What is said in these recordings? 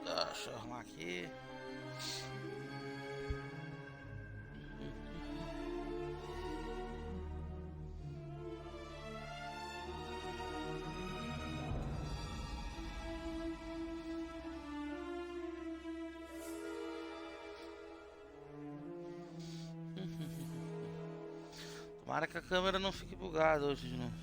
Deixa eu arrumar aqui. Tomara que a câmera não fique bugada hoje de novo.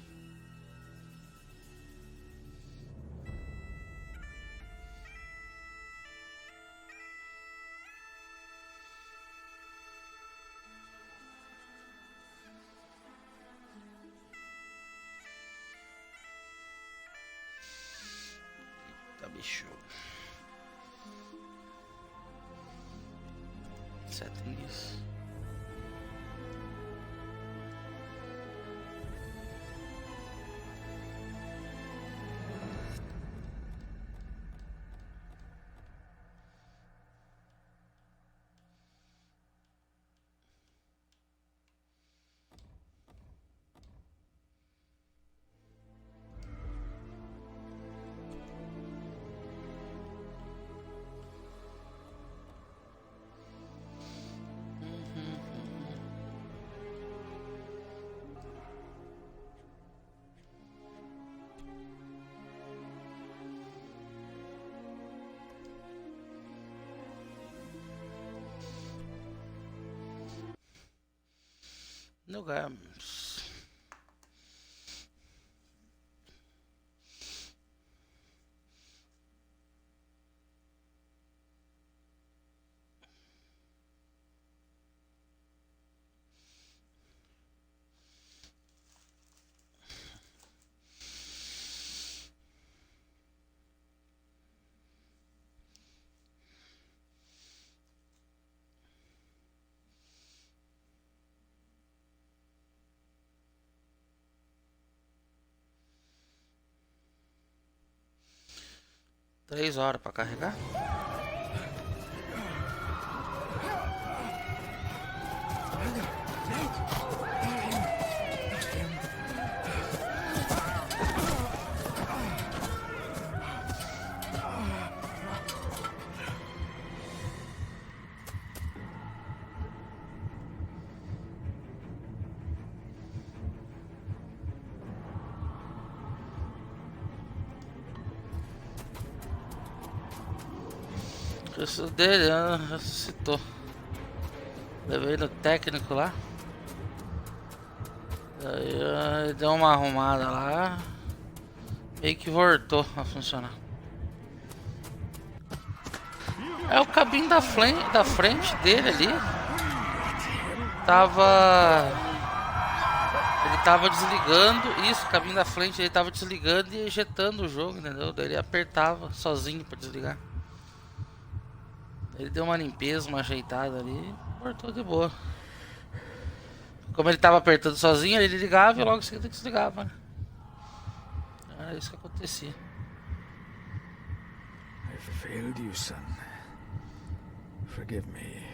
Eita, bicho. Settings. Jogamos. Três horas pra carregar. Isso dele, ressuscitou. Levei no técnico lá. Aí deu uma arrumada lá. Meio que voltou a funcionar. É o cabinho da frente dele ali. Ele tava desligando. Isso, o cabinho da frente ele tava desligando e ejetando o jogo, entendeu? Daí ele apertava sozinho pra desligar. Ele deu uma limpeza, uma ajeitada ali e voltou de boa. Como ele tava apertando sozinho, ele ligava e logo em seguida desligava, né? Era isso que acontecia. I failed you, son. Forgive me.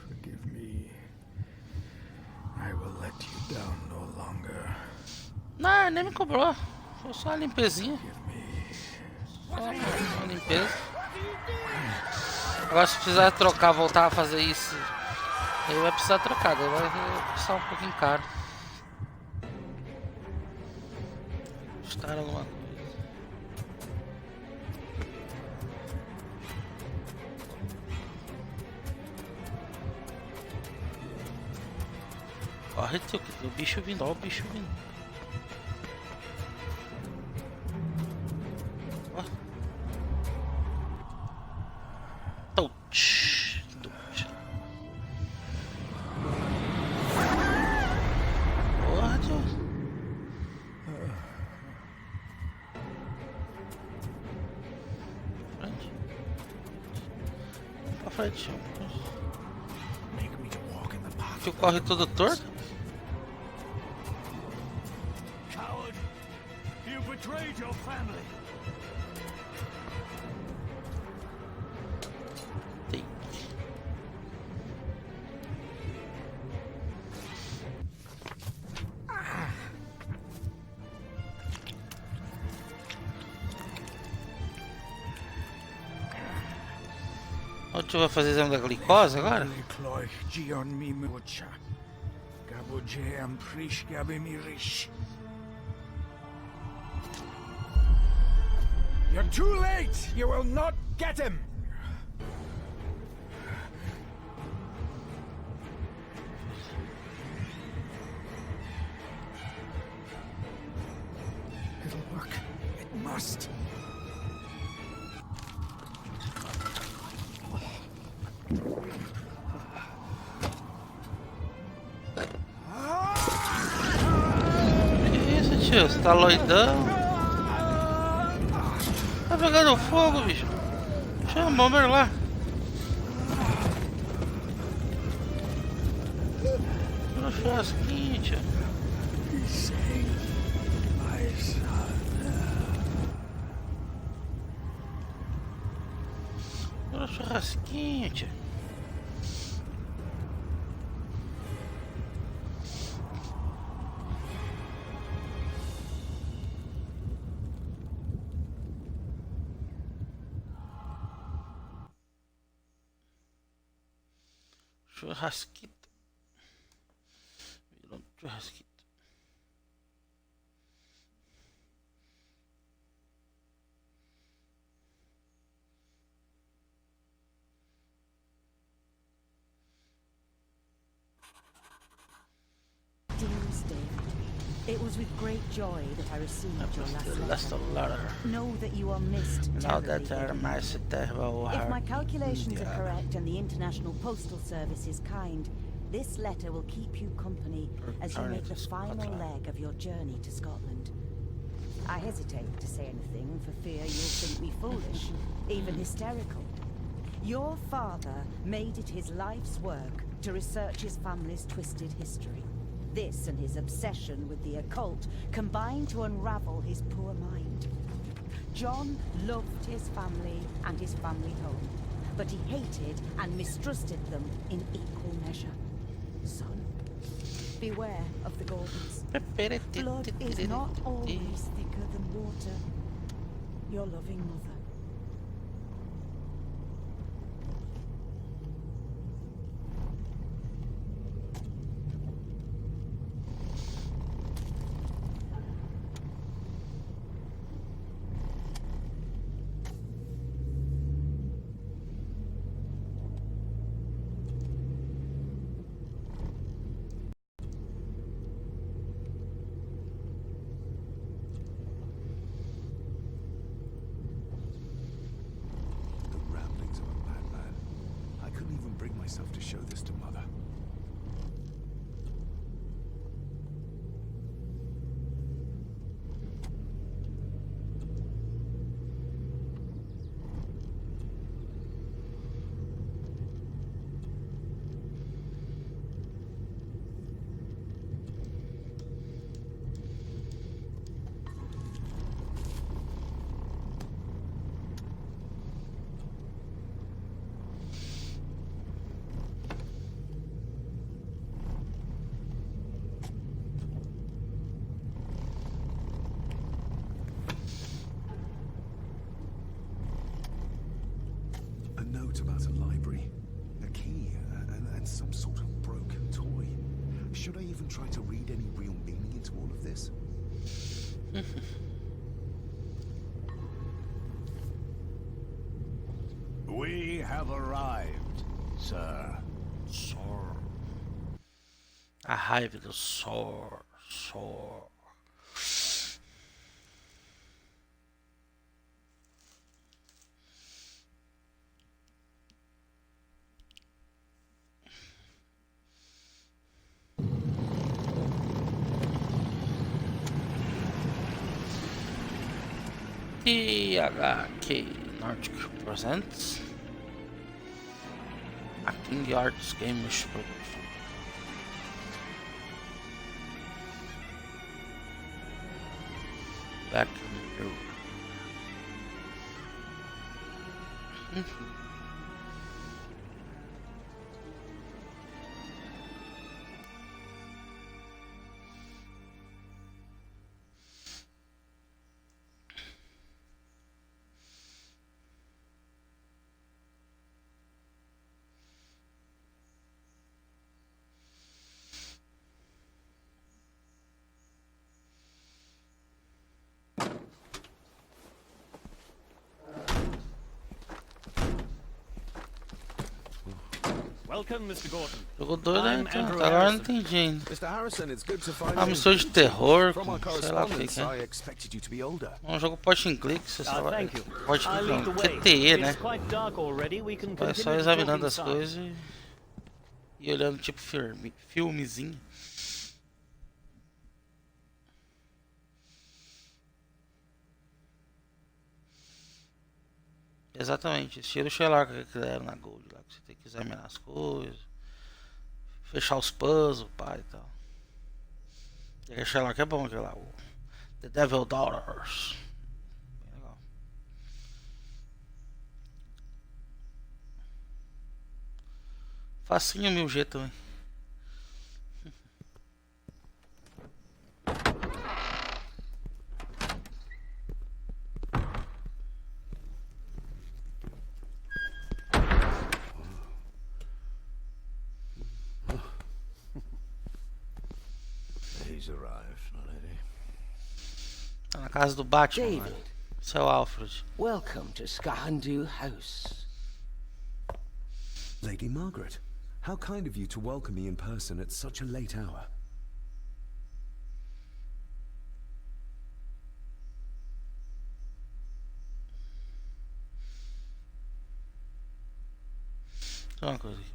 Forgive me. I will let you down no longer. Não, nem me cobrou. Foi só uma limpezinha. Forgive me. Só uma limpeza. Agora se precisar trocar, voltar a fazer isso, aí vai precisar trocar, daí vai custar um pouquinho caro. Custar alguma coisa. Corre, tio, que tem o bicho vindo, olha o bicho vindo. Ó. Touch. Touch. Porra, tio. Frente. Pra frente, tio. Tio corre todo torto. Betrayed your family. Onde vai fazer exame da glicose agora? You're too late! You will not get him! It'll work. It must. Que isso, tio? Você tá loidão? Tá pegando fogo, bicho. Chama o bombeiro lá. Tira o churrasquinho, tio. Tira o churrasquinho, tio. Churrasquito. Virou um churrasquito. Doomsday. It was with great joy that I received your last letter. Know that you are missed Now terribly. that are mais terrible. If my calculations are correct and the International Postal Service is kind, this letter will keep you company as you make the final leg of your journey to Scotland. I hesitate to say anything for fear you'll think me foolish, even hysterical. Your father made it his life's work to research his family's twisted history. This and his obsession with the occult combined to unravel his poor mind. John loved his family and his family home, but he hated and mistrusted them in equal measure. Son, beware of the Gordons. Blood is not always thicker than water. Your loving mother. Myself to show this to Mother. About a library, a key, and some sort of broken toy. Should I even try to read any real meaning into all of this? We have arrived, sir. Sor. A raiva do Sor. Sor. THK Nordic presents Acting the Arts Game Production. Back in Europe. Welcome, Mr. Gordon. Jogo doido, né? I'm Então, Andrew até agora não Harrison. entendi ainda. Mr. Harrison, it's good to find Ah, mistura de terror, From our com sei lá o que correspondence, que é. I expected you to be older. Um jogo point and click, você só vai. Thank you. Point and I'll lead the click way. não, QTE, né? It's quite dark already. We can Vai continue só to examinando talk as inside. coisas e olhando tipo filmezinho. Exatamente, estilo Sherlock que deram na Gold lá, que você tem que examinar as coisas, fechar os puzzles, pá e tal. E aí Sherlock é bom, aquele lá, o The Devil Daughters. Bem legal. Facinho 1000G também. He's arrived, my lady. Tá na casa do Batman, David. mano. Seu Alfred. Welcome to Skahandu House. Lady Margaret, how kind of you to welcome me in person at such a late hour. Tem uma coisa aqui.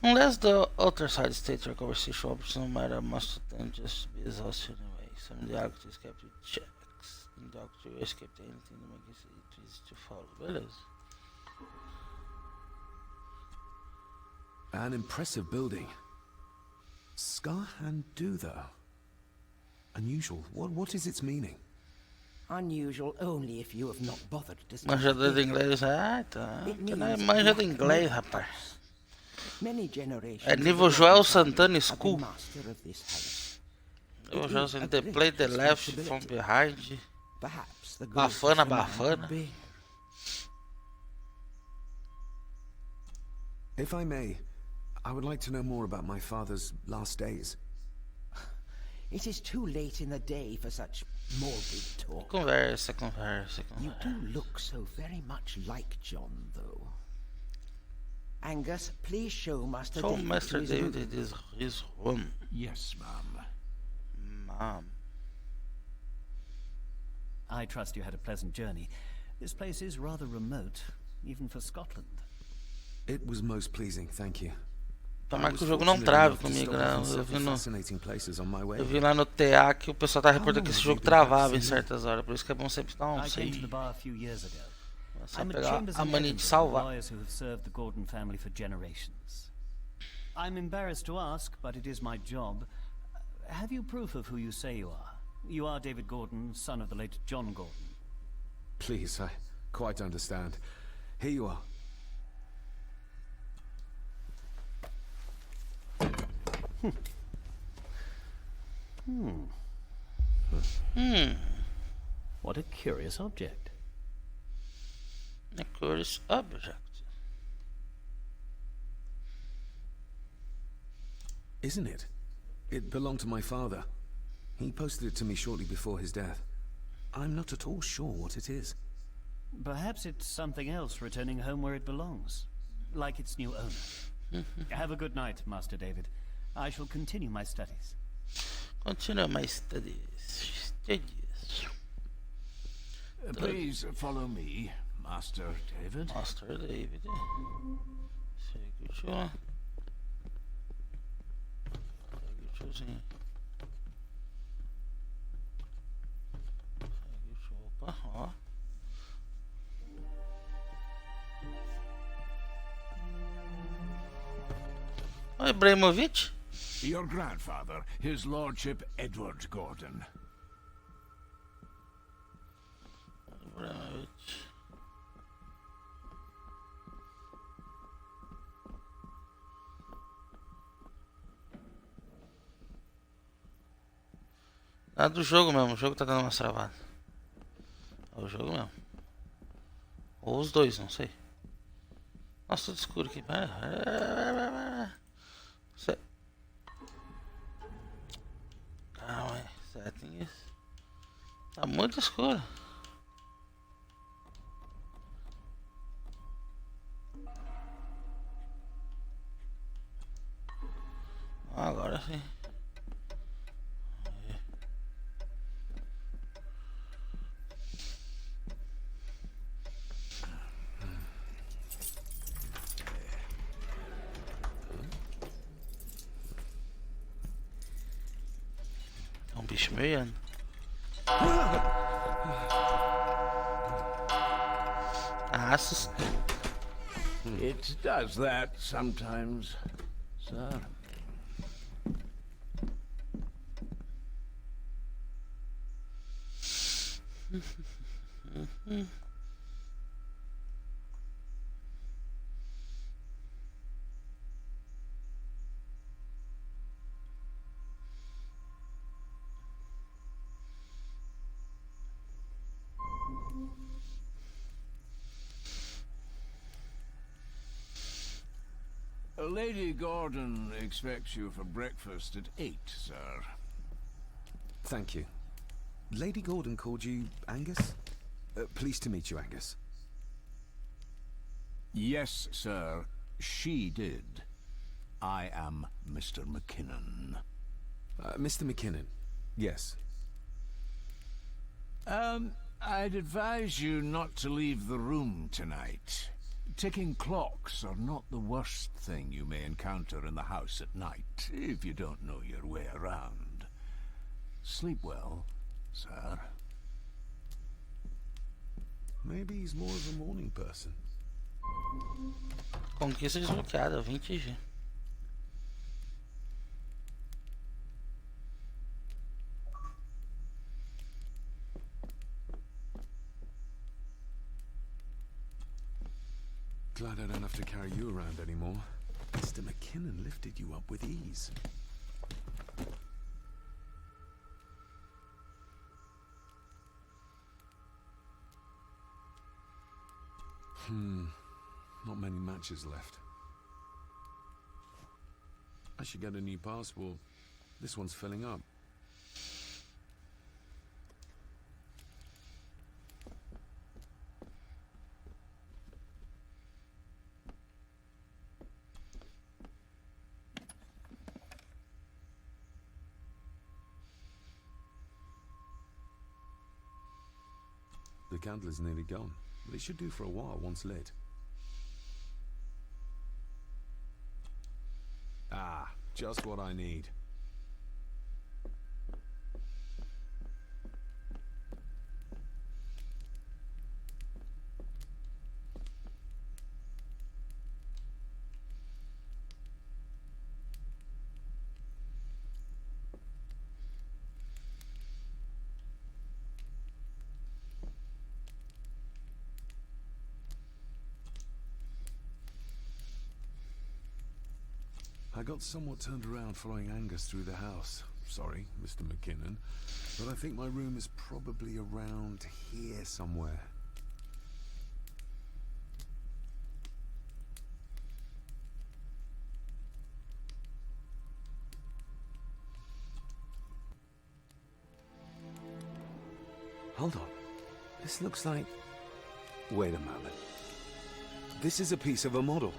Unless the other side states your conversation options, no matter must then just be exhausted anyway. Some of the actors kept with checks. In Doctor, you escaped anything to make it easy to follow. Beleza. An impressive building. Skahandu, though. Unusual. What is its meaning? Unusual only if you have not bothered to study Manjador de it. inglês. Ah, tá. It Não é means manja de black inglês, metal. rapaz. Many generations É of nível the Joel Gordon Santana family have School. been master of this house. Eu It já is a sei, the play the great left from responsibility. behind. Perhaps the Bafana, greatest a man bafana. could be. If I may, I would like to know more about my father's last days. It is too late in the day for such morbid talk. Conversa. You do look so very much like John, though. Angus, please show Master Show David Master to his David room. his room. Yes, ma'am. Mom. I trust you had a pleasant journey. This place is rather remote, even for Scotland. It was most pleasing, thank you. Tomara I que was o jogo não fortunate trave enough to comigo, stop off não. in several fascinating places on my way. Eu vi lá no TA que o pessoal tá reportando que esse jogo travava em certas horas, por isso que é bom sempre dar um I came to save. the bar a few years ago. Só I'm a pegar chambers a in mania de Edinburgh, salvar. lawyers who have served the Gordon family for generations. I'm embarrassed to ask, but it is my job. Have you proof of who you say you are? You are David Gordon, son of the late John Gordon. Please, I quite understand. Here you are. What a curious object. A curious object. Isn't it? It belonged to my father. He posted it to me shortly before his death. I'm not at all sure what it is. Perhaps it's something else returning home where it belongs, like its new owner. Have a good night, Master David. I shall continue my studies. Continue my studies. Please follow me, Master David. Master David. Segue o tio lá. Segue o tiozinho. Segue o tio. Opa, ó. Oi, Ibrahimovic? Your grandfather, his lordship Edward Gordon. Ibrahimovic. Ah, do jogo mesmo, o jogo tá dando umas travadas. É o jogo mesmo. Ou os dois, não sei. Nossa, tudo escuro aqui. Calma aí, settings. Tá muito escuro. assim. É um bicho meio. Ah, assustei. It does that sometimes, sir. Lady Gordon expects you for breakfast at 8, sir. Thank you. Lady Gordon called you Angus? Pleased to meet you, Angus. Yes, sir. She did. I am Mr. McKinnon. Mr. McKinnon. Yes. I'd advise you not to leave the room tonight. Ticking clocks are not the worst thing you may encounter in the house at night, if you don't know your way around. Sleep well, sir. Maybe he's more of a morning person. Conquista desbloqueada, 20G. Glad I don't have to carry you around anymore. Mr. McKinnon lifted you up with ease. Not many matches left. I should get a new passport. This one's filling up. The candle is nearly gone, but it should do for a while once lit. Ah, just what I need. I got somewhat turned around following Angus through the house. Sorry, Mr. McKinnon, but I think my room is probably around here somewhere. Hold on. This looks like... Wait a moment. This is a piece of a model.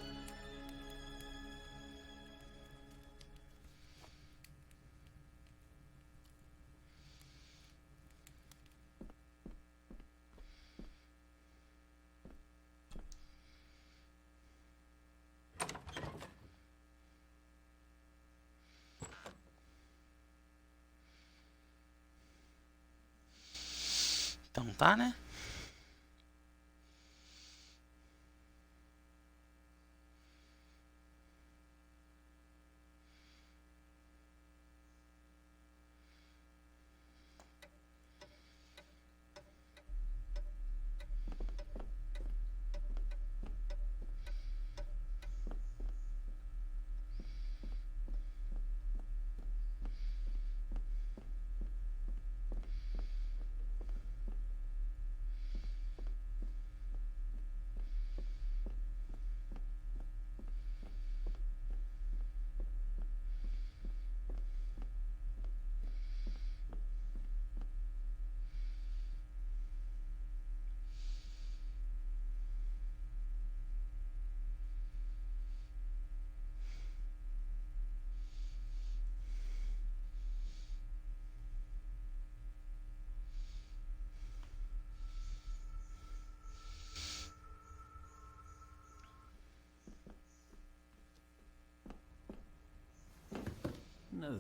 Então tá, né?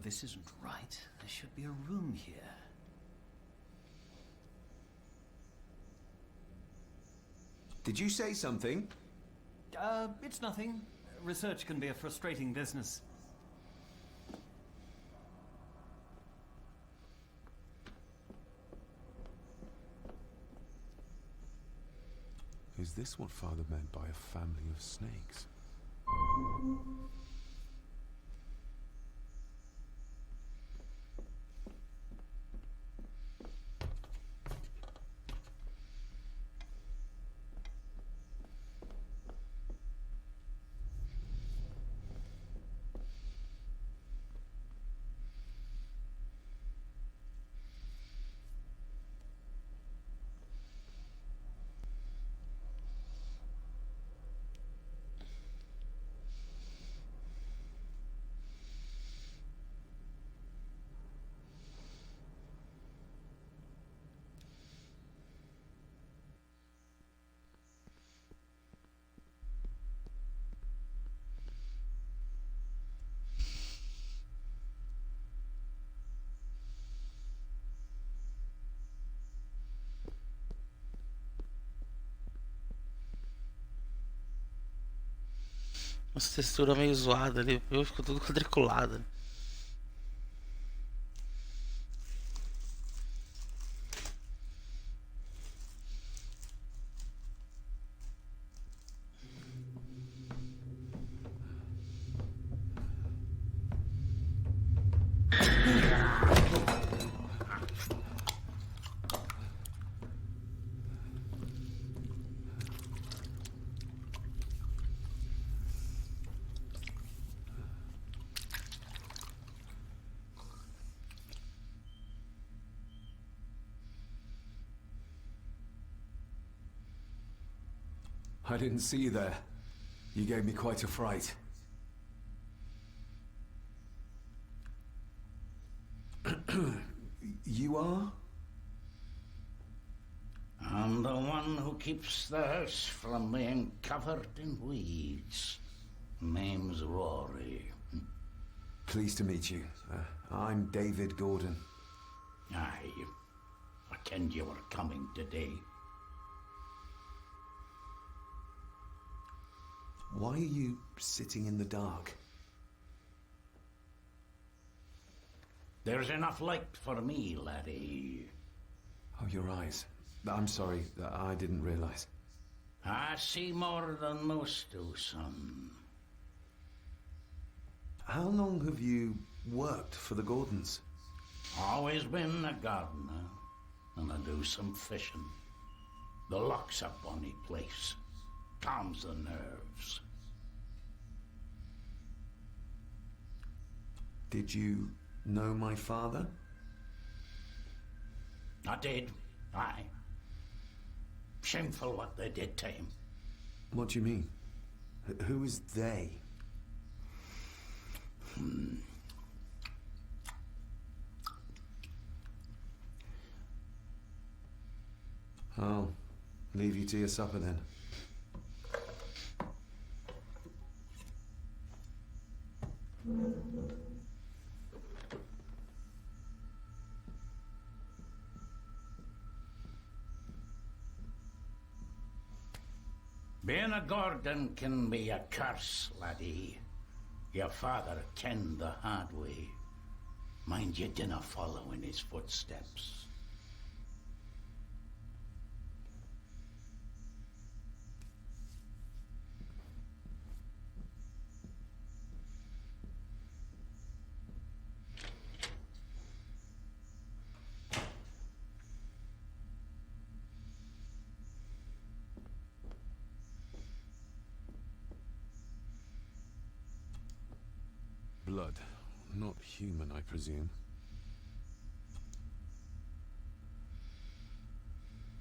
this isn't right. There should be a room here. Did you say something? It's nothing. Research can be a frustrating business. Is this what Father meant by a family of snakes? Essa textura meio zoada ali, eu fico tudo quadriculado. I didn't see you there. You gave me quite a fright. You are? I'm the one who keeps the house from being covered in weeds. Name's Rory. Pleased to meet you. I'm David Gordon. Aye. I kenned you were coming today. Why are you sitting in the dark? There's enough light for me, laddie. Oh, your eyes. I'm sorry, I didn't realize. I see more than most do, son. How long have you worked for the Gordons? Always been a gardener, and I do some fishing. The loch's a bonny place. Calms the nerves. Did you know my father? I did, aye. Shameful what they did to him. What do you mean? Who is they? I'll leave you to your supper then. Being a Gordon can be a curse, laddie. Your father kenned the hard way. Mind you dinna follow in his footsteps. Blood. Not human, I presume.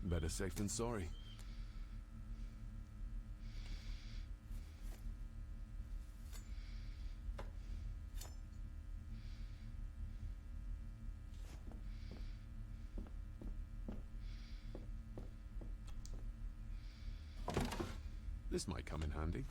Better safe than sorry. This might come in handy.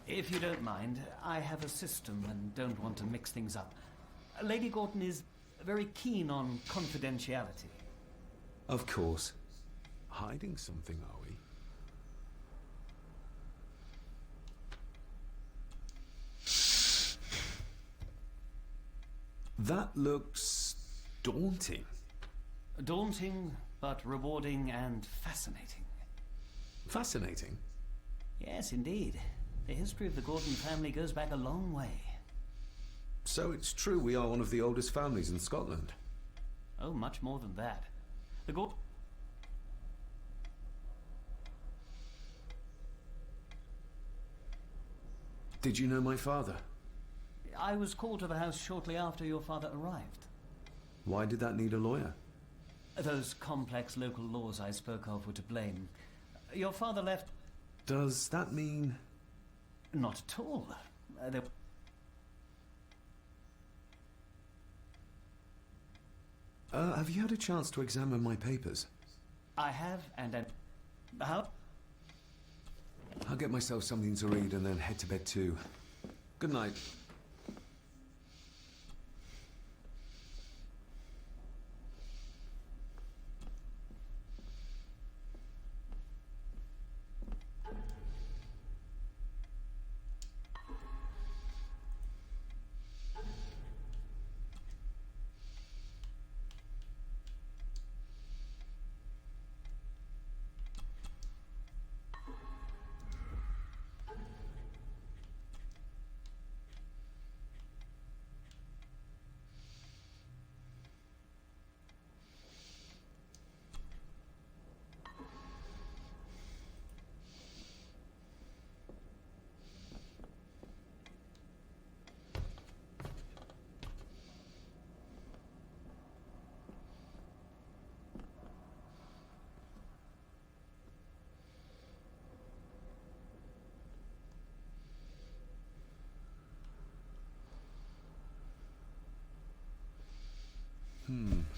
If you don't mind, I have a system and don't want to mix things up. Lady Gordon is very keen on confidentiality. Of course. Hiding something, are we? That looks daunting. Daunting, but rewarding and fascinating. Fascinating? Yes, indeed. The history of the Gordon family goes back a long way. So it's true we are one of the oldest families in Scotland. Oh, much more than that. The Gordon... Did you know my father? I was called to the house shortly after your father arrived. Why did that need a lawyer? Those complex local laws I spoke of were to blame. Your father left... Does that mean... Not at all. Have you had a chance to examine my papers? I have, and how? I'll get myself something to read and then head to bed too. Good night.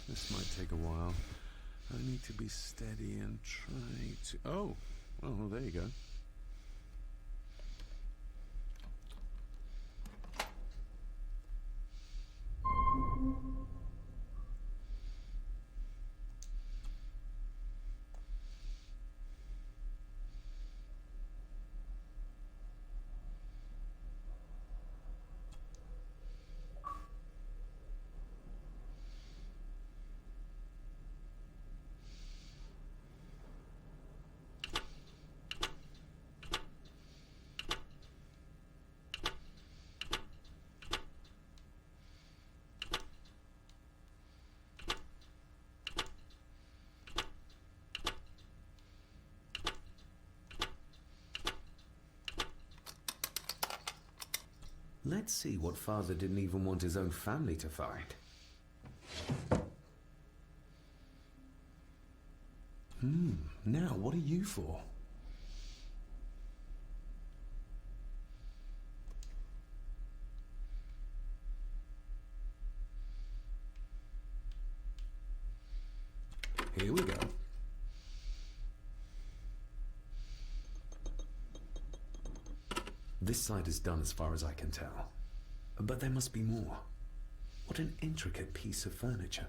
This might take a while. I need to be steady and try to... Oh, well, there you go. Let's see what father didn't even want his own family to find. Now what are you for? Here we go. This side is done as far as I can tell. But there must be more. What an intricate piece of furniture.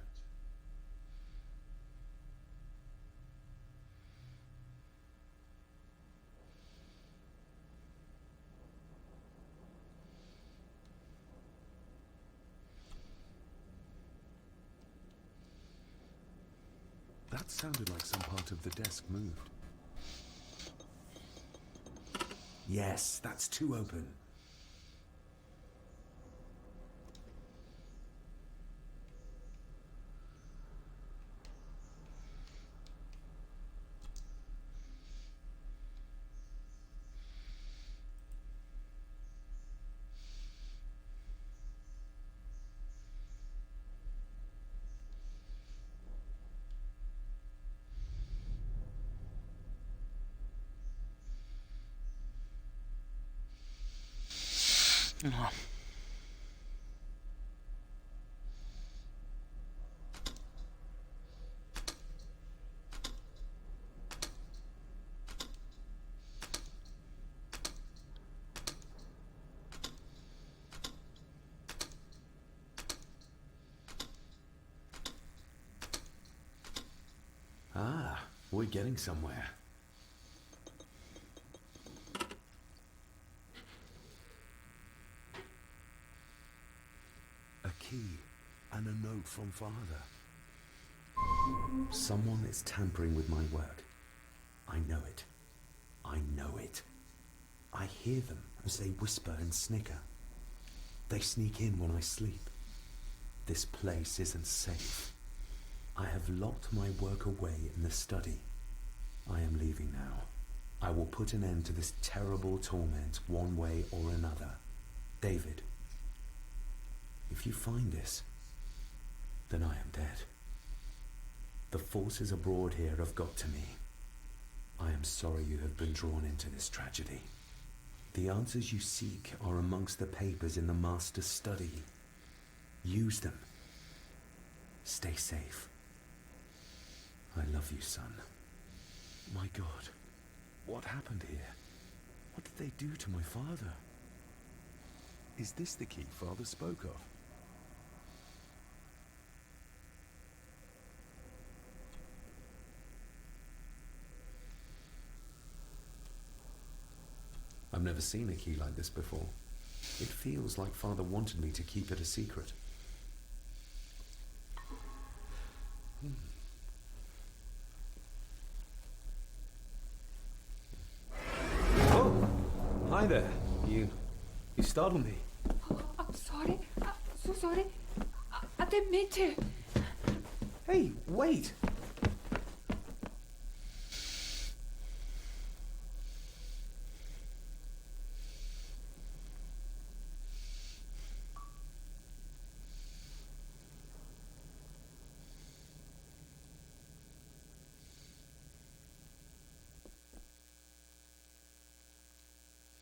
That sounded like some part of the desk moved. Yes, that's too open. No. Ah, we're getting somewhere. A key and a note from Father. Someone is tampering with my work. I know it. I know it. I hear them as they whisper and snicker. They sneak in when I sleep. This place isn't safe. I have locked my work away in the study. I am leaving now. I will put an end to this terrible torment one way or another. David, if you find this, then I am dead. The forces abroad here have got to me. I am sorry you have been drawn into this tragedy. The answers you seek are amongst the papers in the Master's study. Use them. Stay safe. I love you, son. My God, what happened here? What did they do to my father? Is this the key Father spoke of? I've never seen a key like this before. It feels like Father wanted me to keep it a secret. Oh! Hi there. You startled me. Oh, I'm sorry. I'm so sorry. I didn't mean to. Hey, wait!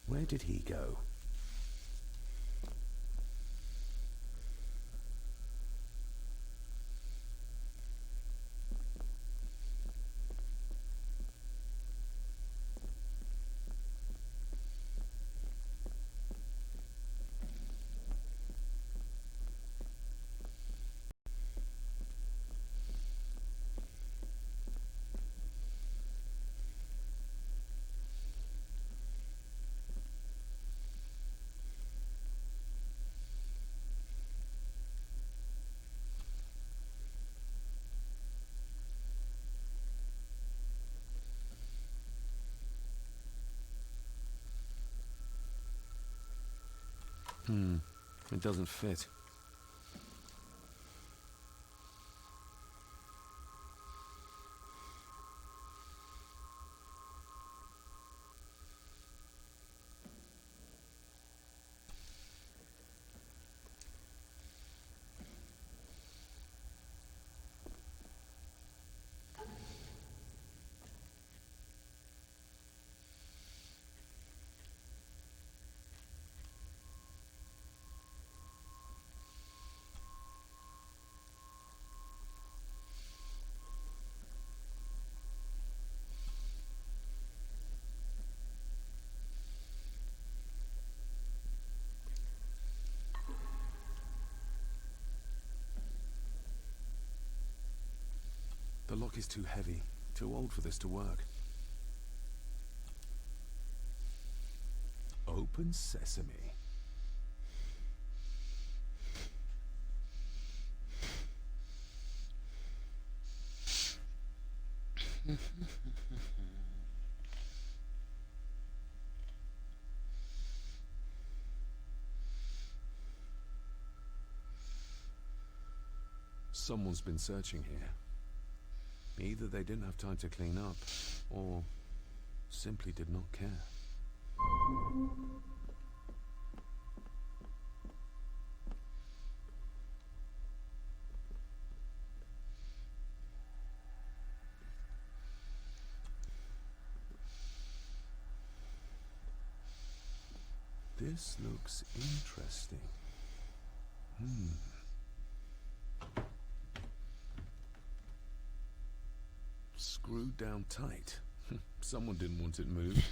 Where did he go? It doesn't fit. lock is too heavy. Too old for this to work. Open sesame. Someone's been searching here. Either they didn't have time to clean up, or simply did not care. This looks interesting. Screwed down tight. Someone didn't want it moved.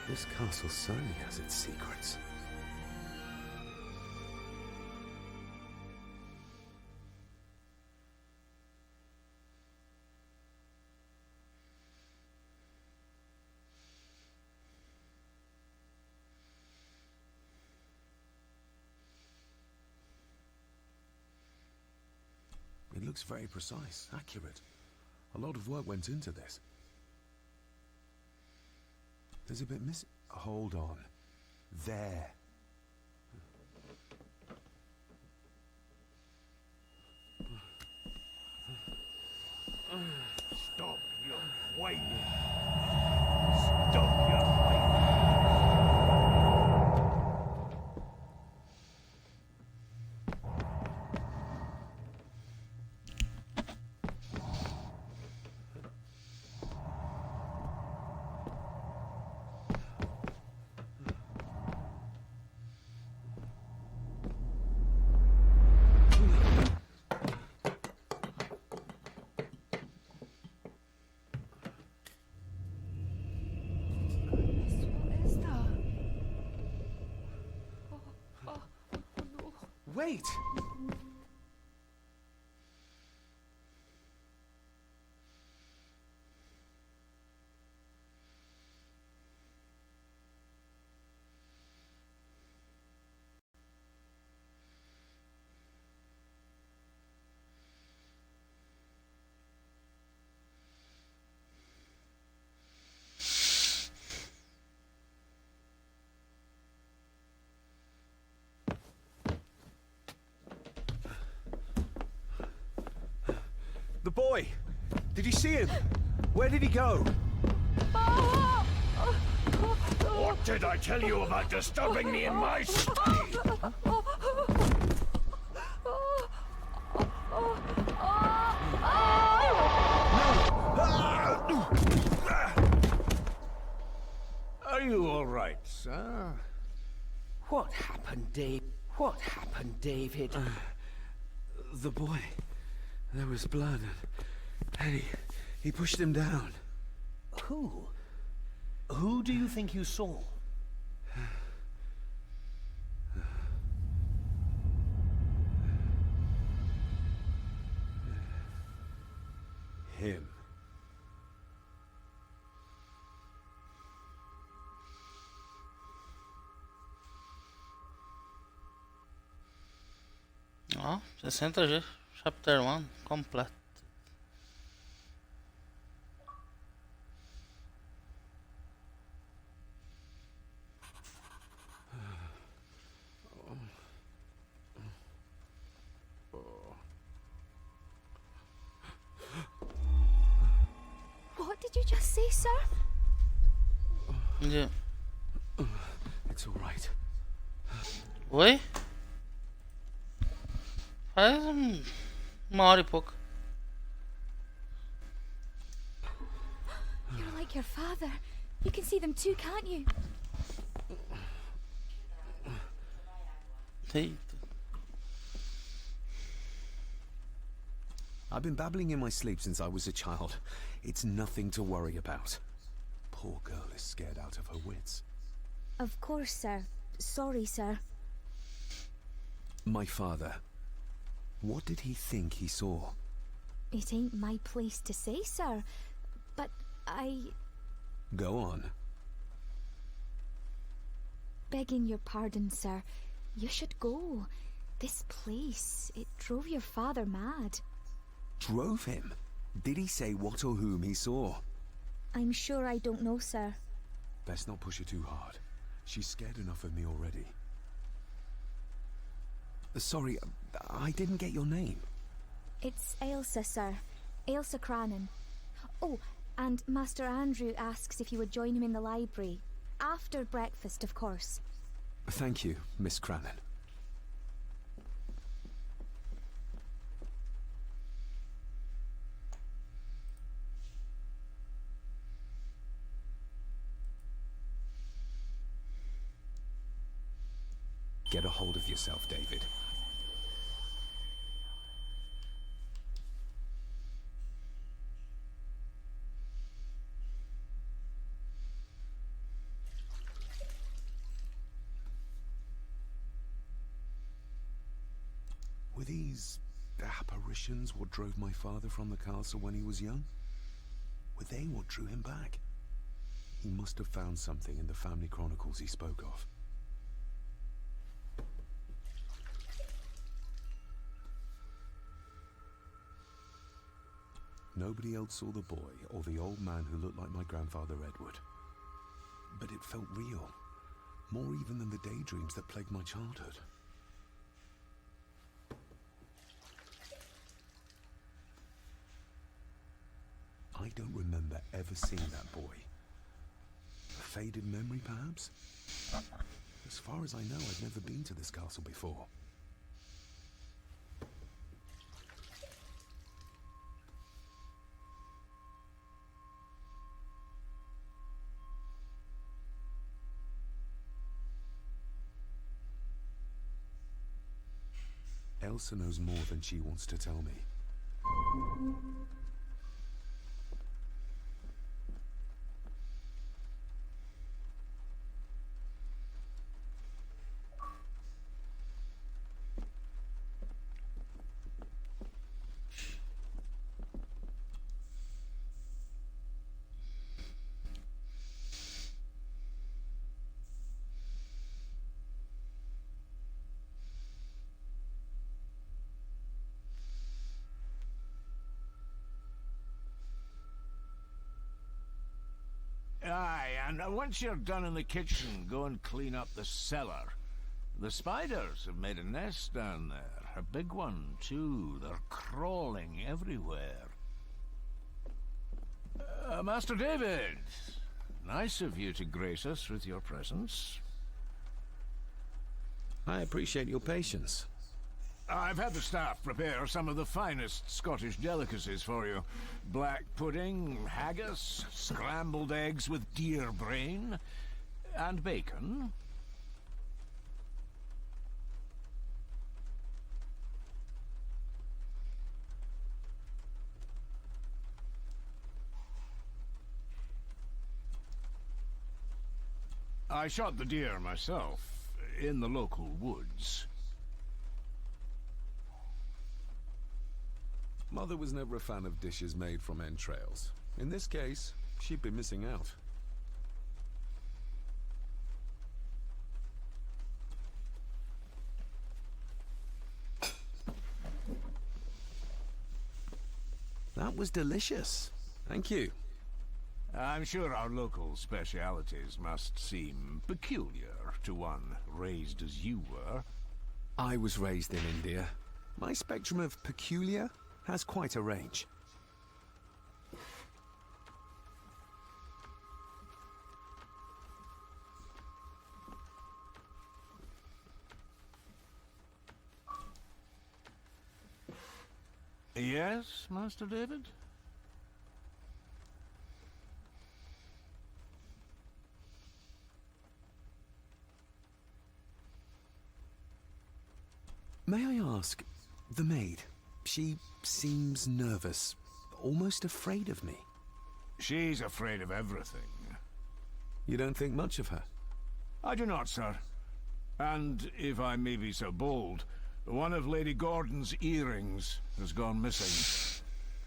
This castle certainly has its secrets. It looks very precise, accurate. A lot of work went into this. There's a bit missing. Hold on. There. Stop your whining. Stop your whining. Wait! The boy! Did you see him? Where did he go? What did I tell you about disturbing me in my study? Are you all right, sir? What happened, Dave? What happened, David? The boy. There was blood. Eddie, he pushed him down. Who? Who do you think you saw? Him. Ó, 60 G, Chapter 1, completo. What did you just say, sir? Yeah. It's all right. Oi? Faz uma hora e pouco. You're like your father. You can see them too, can't you? Eita. I've been babbling in my sleep since I was a child. It's nothing to worry about. Poor girl is scared out of her wits. Of course, sir. Sorry, sir. My father. What did he think he saw? It ain't my place to say, sir. But Go on. begging your pardon, sir. You should go. This place, it drove your father mad. Drove him? Did he say what or whom he saw? I'm sure I don't know, sir. Best not push her too hard. She's scared enough of me already. Sorry, I didn't get your name. It's Ailsa, sir. Ailsa Cranon. Oh, and Master Andrew asks if you would join him in the library. After breakfast, of course. Thank you, Miss Cranon. Get a hold of yourself, David. Were these apparitions what drove my father from the castle when he was young? Were they what drew him back? He must have found something in the family chronicles he spoke of. Nobody else saw the boy or the old man who looked like my grandfather Edward. But it felt real, more even than the daydreams that plagued my childhood. I don't remember ever seeing that boy. A faded memory, perhaps? As far as I know, I've never been to this castle before. Elsa knows more than she wants to tell me. Aye, and once you're done in the kitchen, go and clean up the cellar. The spiders have made a nest down there. A big one, too. They're crawling everywhere. Master David, nice of you to grace us with your presence. I appreciate your patience. I've had the staff prepare some of the finest Scottish delicacies for you. Black pudding, haggis, scrambled eggs with deer brain, and bacon. I shot the deer myself, in the local woods. Mother was never a fan of dishes made from entrails. In this case, she'd be missing out. That was delicious. Thank you. I'm sure our local specialities must seem peculiar to one raised as you were. I was raised in India. My spectrum of peculiar has quite a range. Yes, Master David? May I ask, the maid, she seems nervous, almost afraid of me. She's afraid of everything. You don't think much of her? I do not, sir. And, if I may be so bold, one of Lady Gordon's earrings has gone missing.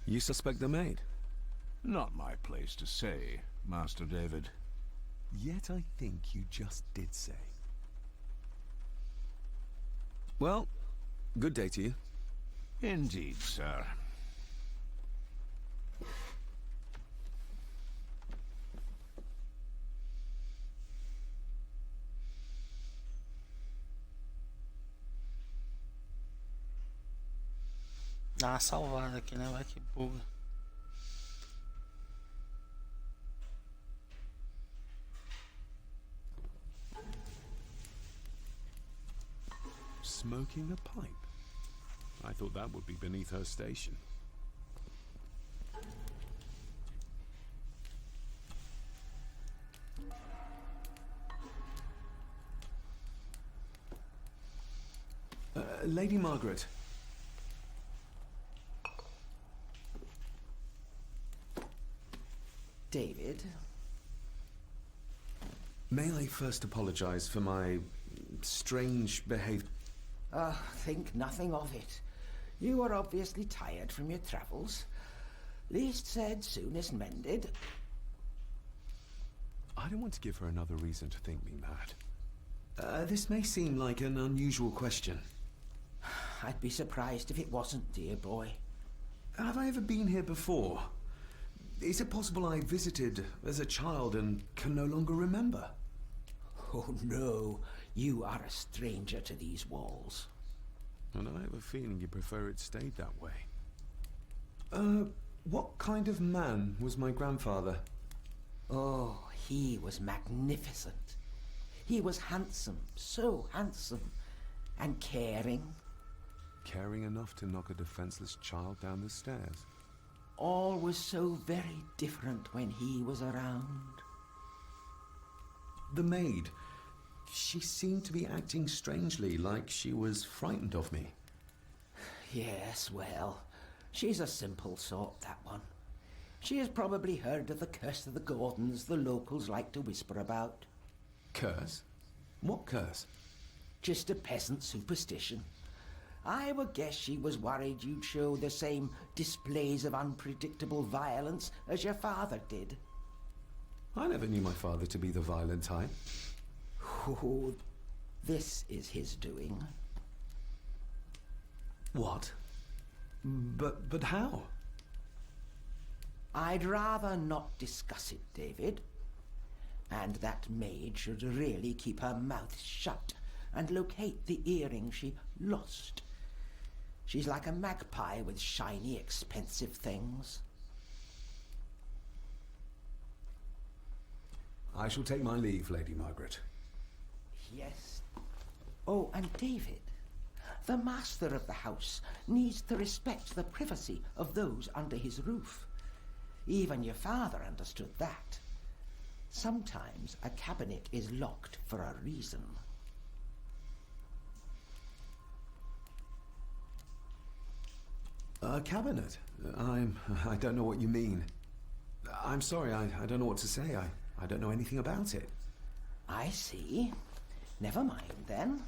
You suspect the maid? Not my place to say, Master David. Yet I think you just did say. Well, good day to you. Indeed, sir. Dá uma salvada aqui, né? Vai que buga. Smoking a pipe? I thought that would be beneath her station. Lady Margaret. David? May I first apologize for my strange behavior? Think nothing of it. You are obviously tired from your travels. Least said, soonest mended. I don't want to give her another reason to think me mad. This may seem like an unusual question. I'd be surprised if it wasn't, dear boy. Have I ever been here before? Is it possible I visited as a child and can no longer remember? Oh no, you are a stranger to these walls. And I have a feeling you prefer it stayed that way. What kind of man was my grandfather? Oh, he was magnificent. He was handsome, so handsome, and caring. Caring enough to knock a defenseless child down the stairs. All was so very different when he was around. The maid. She seemed to be acting strangely, like she was frightened of me. Yes, well, she's a simple sort, that one. She has probably heard of the curse of the Gordons the locals like to whisper about. Curse? What curse? Just a peasant superstition. I would guess she was worried you'd show the same displays of unpredictable violence as your father did. I never knew my father to be the violent type. Oh, this is his doing. What? But how? I'd rather not discuss it, David. And that maid should really keep her mouth shut and locate the earring she lost. She's like a magpie with shiny, expensive things. I shall take my leave, Lady Margaret. Yes. Oh, and David, the master of the house needs to respect the privacy of those under his roof. Even your father understood that. Sometimes a cabinet is locked for a reason. A cabinet? I don't know what you mean. I'm sorry, I don't know what to say. I don't know anything about it. I see. Never mind, then.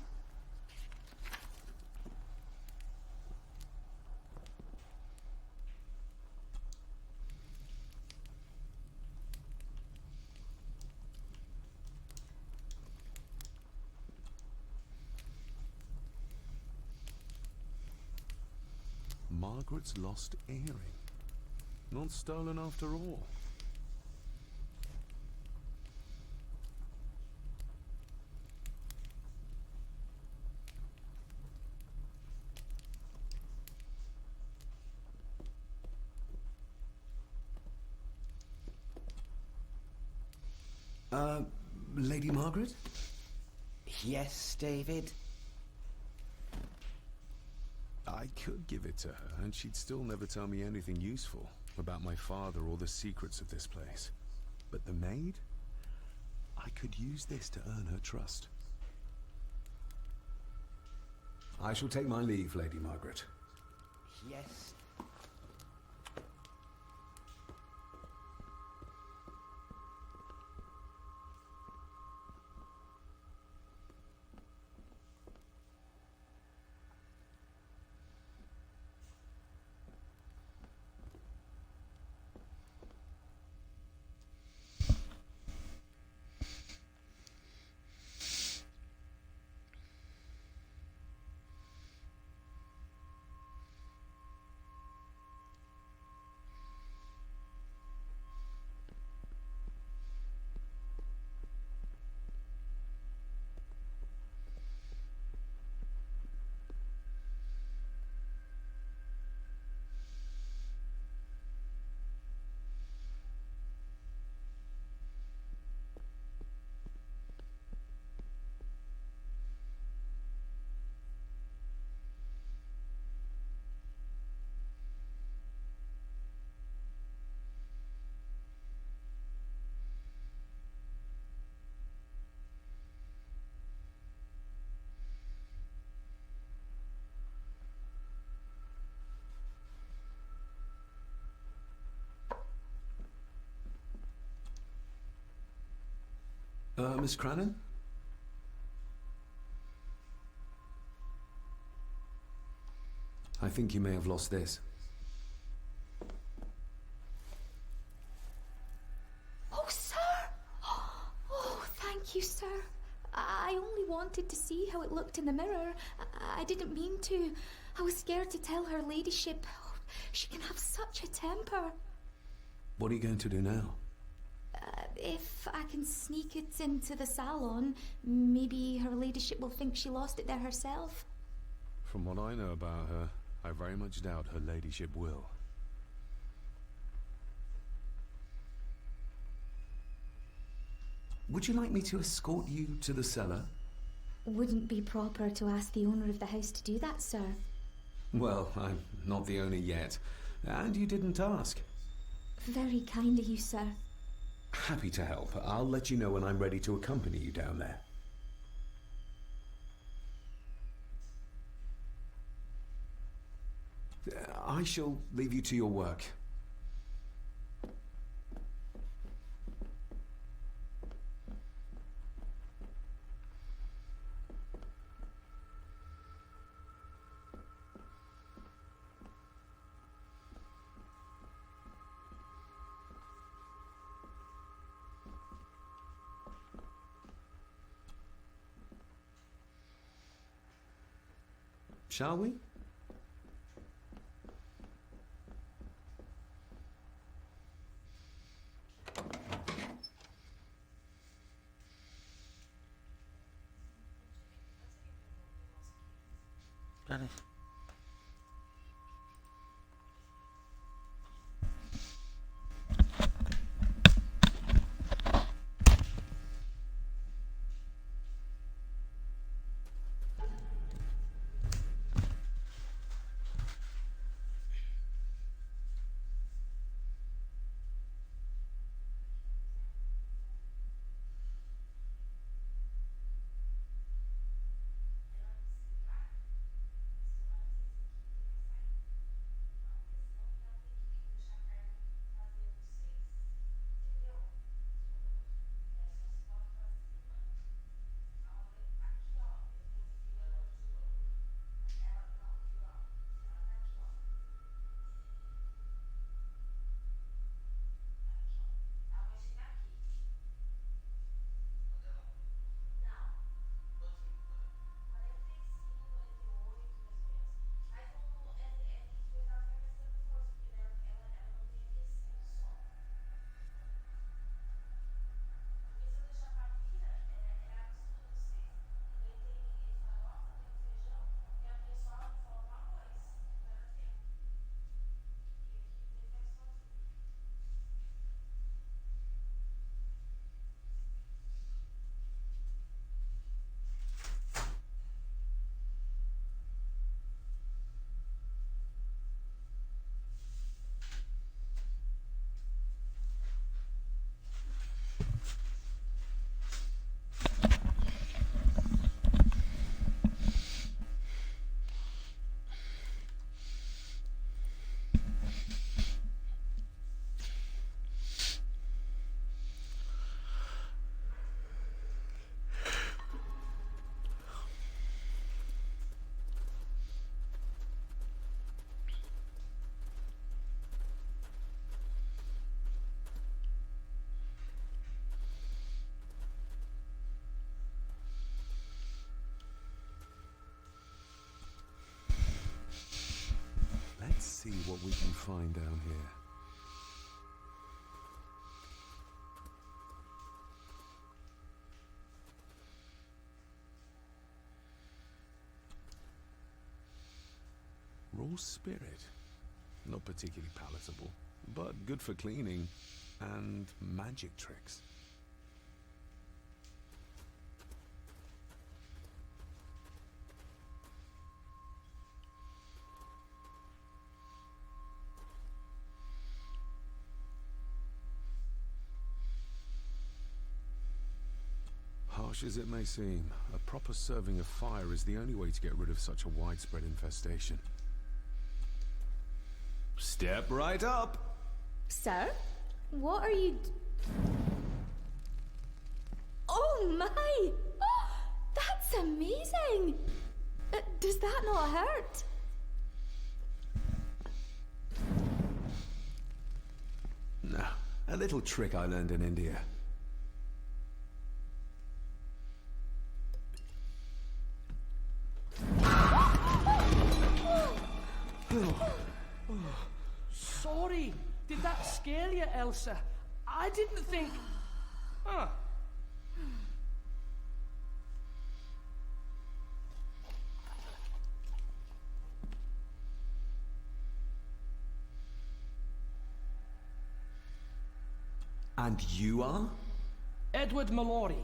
Margaret's lost earring. Not stolen after all. Lady Margaret? Yes, David? I could give it to her, and she'd still never tell me anything useful about my father or the secrets of this place. But the maid? I could use this to earn her trust. I shall take my leave, Lady Margaret. Yes. Miss Crannan? I think you may have lost this. Oh, sir! Oh, thank you, sir. I only wanted to see how it looked in the mirror. I didn't mean to. I was scared to tell her ladyship. Oh, she can have such a temper. What are you going to do now? If I can sneak it into the salon, maybe her ladyship will think she lost it there herself. From what I know about her, I very much doubt her ladyship will. Would you like me to escort you to the cellar? Wouldn't be proper to ask the owner of the house to do that, sir. Well, I'm not the owner yet, and you didn't ask. Very kind of you, sir. Happy to help. I'll let you know when I'm ready to accompany you down there. I shall leave you to your work. Shall we? Peraí. find down here. Raw spirit. Not particularly palatable, but good for cleaning and magic tricks. Harsh as it may seem, a proper serving of fire is the only way to get rid of such a widespread infestation. Step right up! Sir? What are you... Oh my! Oh, that's amazing! Does that not hurt? No, a little trick I learned in India. Sorry, did that scare you, Elsa? I didn't think... Huh. And you are? Edward Mallory.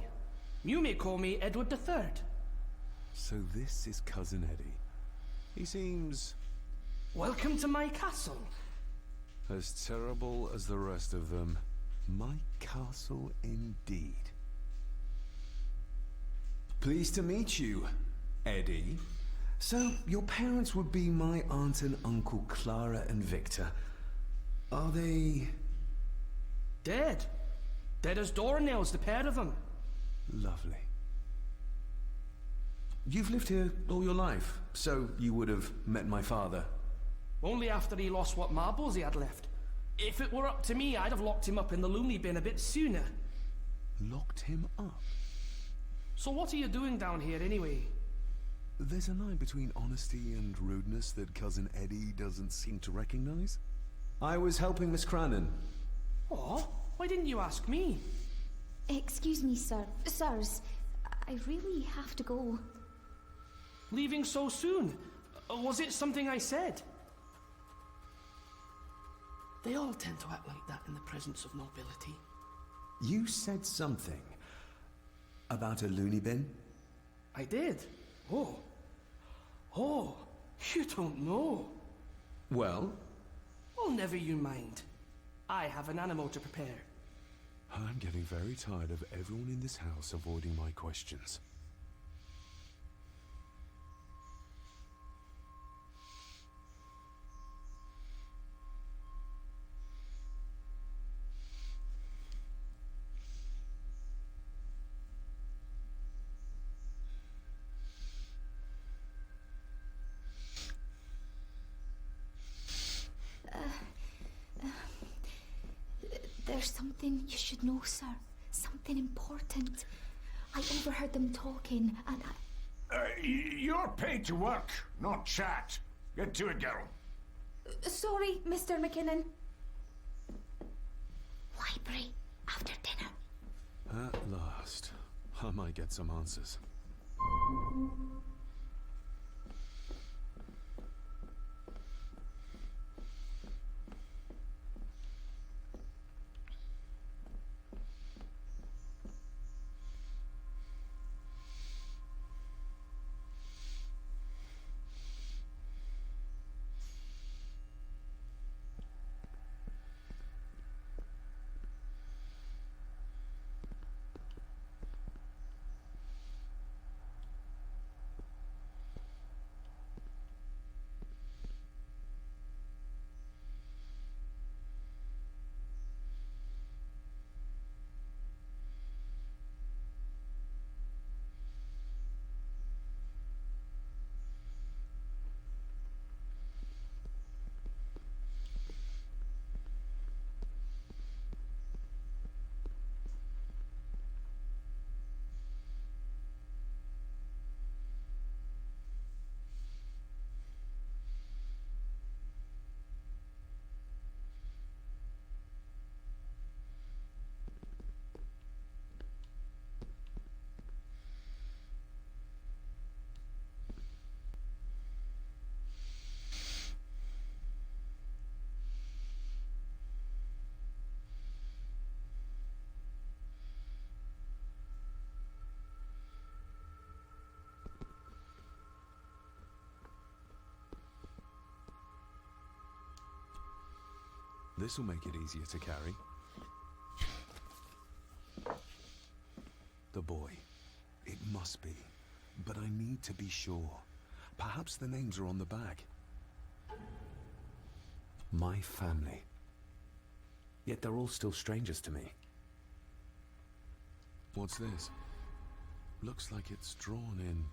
You may call me Edward III. So this is Cousin Eddie. He seems Welcome to my castle. as terrible as the rest of them. My castle indeed. Pleased to meet you, Eddie. So, your parents would be my aunt and uncle Clara and Victor. Are they... Dead. Dead as doornails, the pair of them. Lovely. You've lived here all your life, so you would have met my father. Only after he lost what marbles he had left. If it were up to me, I'd have locked him up in the loony bin a bit sooner. Locked him up. So what are you doing down here anyway? There's a line between honesty and rudeness that Cousin Eddie doesn't seem to recognize. I was helping Miss Cranon. Oh, why didn't you ask me? Excuse me, sir. Sirs, I really have to go. Leaving so soon? Was it something I said? They all tend to act like that in the presence of nobility. You said something about a loony bin? I did? Oh. Oh, you don't know. Well? Oh, never you mind. I have an animal to prepare. I'm getting very tired of everyone in this house avoiding my questions. There's something you should know, sir. Something important. I overheard them talking, and You're paid to work, not chat. Get to it, girl. Sorry, Mr. McKinnon. Library, after dinner. At last, I might get some answers. This'll make it easier to carry. The boy. It must be. But I need to be sure. Perhaps the names are on the bag. My family. Yet they're all still strangers to me. What's this? Looks like it's drawn in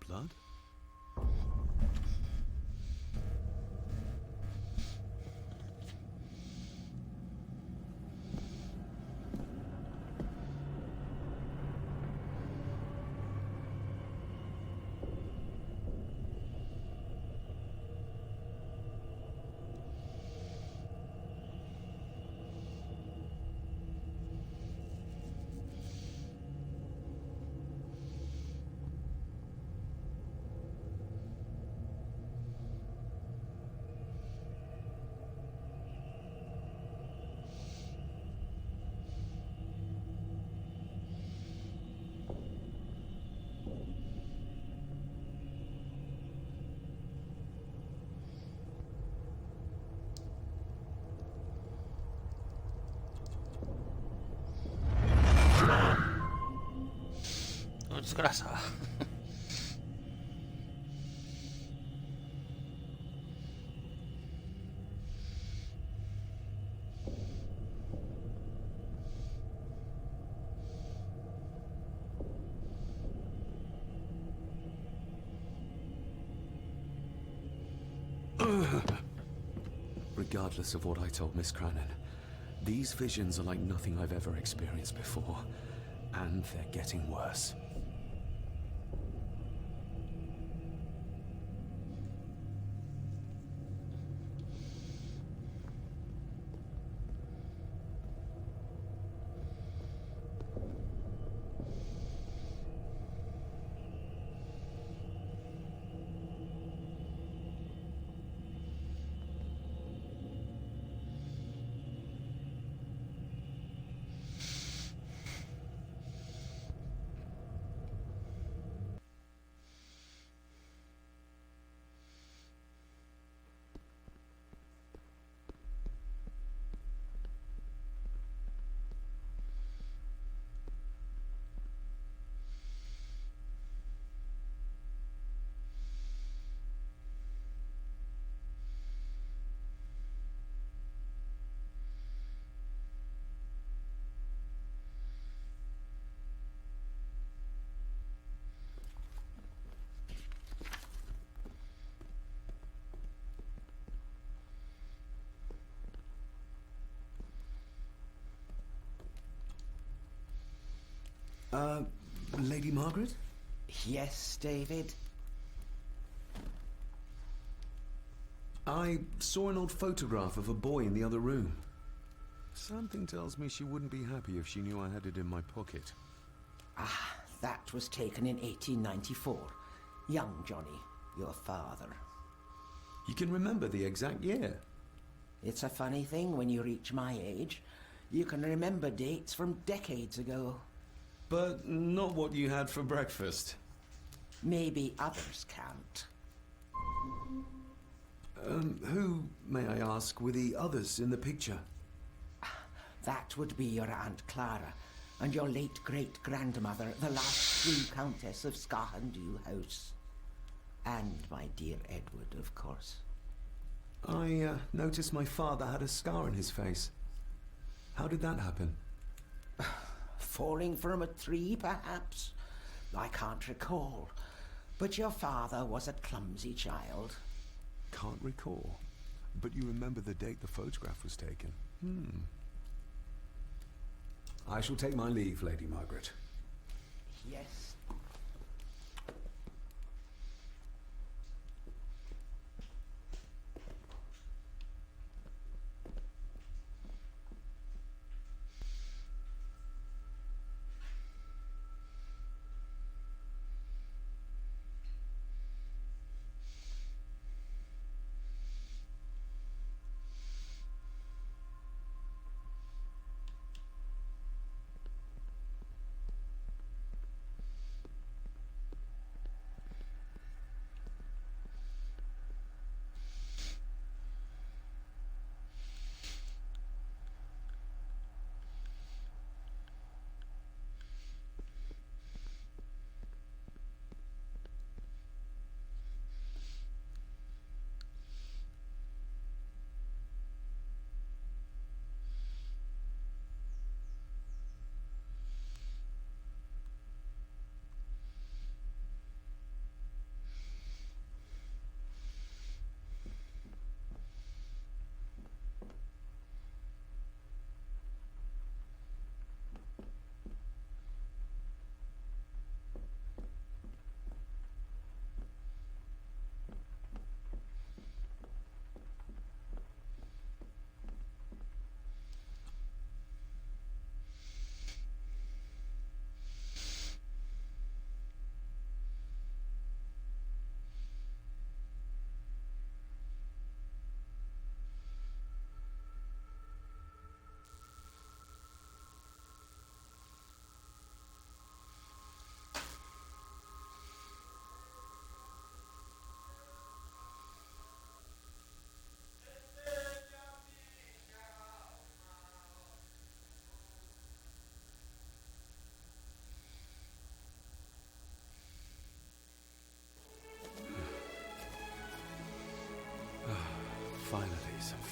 blood? Desgraçado. Regardless of what I told Miss Cranon, these visions are like nothing I've ever experienced before. And they're getting worse. Lady Margaret? Yes, David? I saw an old photograph of a boy in the other room. Something tells me she wouldn't be happy if she knew I had it in my pocket. Ah, that was taken in 1894. Young Johnny, your father. You can remember the exact year? It's a funny thing when you reach my age. You can remember dates from decades ago. But not what you had for breakfast. Maybe others can't. Who, may I ask, were the others in the picture? That would be your Aunt Clara and your late great-grandmother, the last true Countess of Scahandew House. And my dear Edward, of course. I noticed my father had a scar on his face. How did that happen? Falling from a tree, perhaps? I can't recall. But your father was a clumsy child. Can't recall. But you remember the date the photograph was taken? I shall take my leave, Lady Margaret. Yes.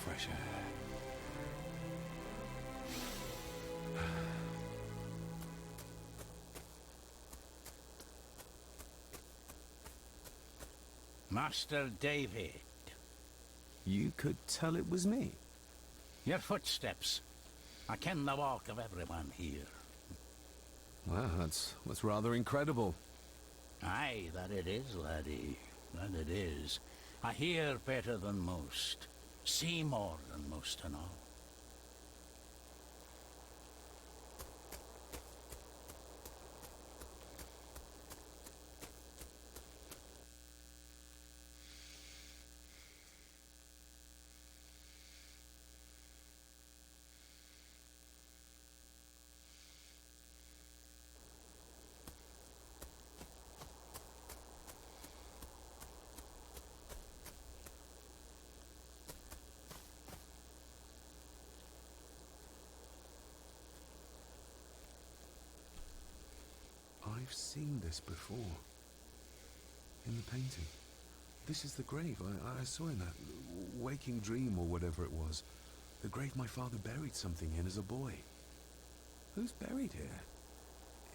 fresh air. Master David. You could tell it was me. Your footsteps. I ken the walk of everyone here. Well, that's rather incredible. Aye, that it is, laddie. That it is. I hear better than most. See more than most and all. I've seen this before. In the painting. This is the grave I saw in that waking dream or whatever it was. The grave my father buried something in as a boy. Who's buried here?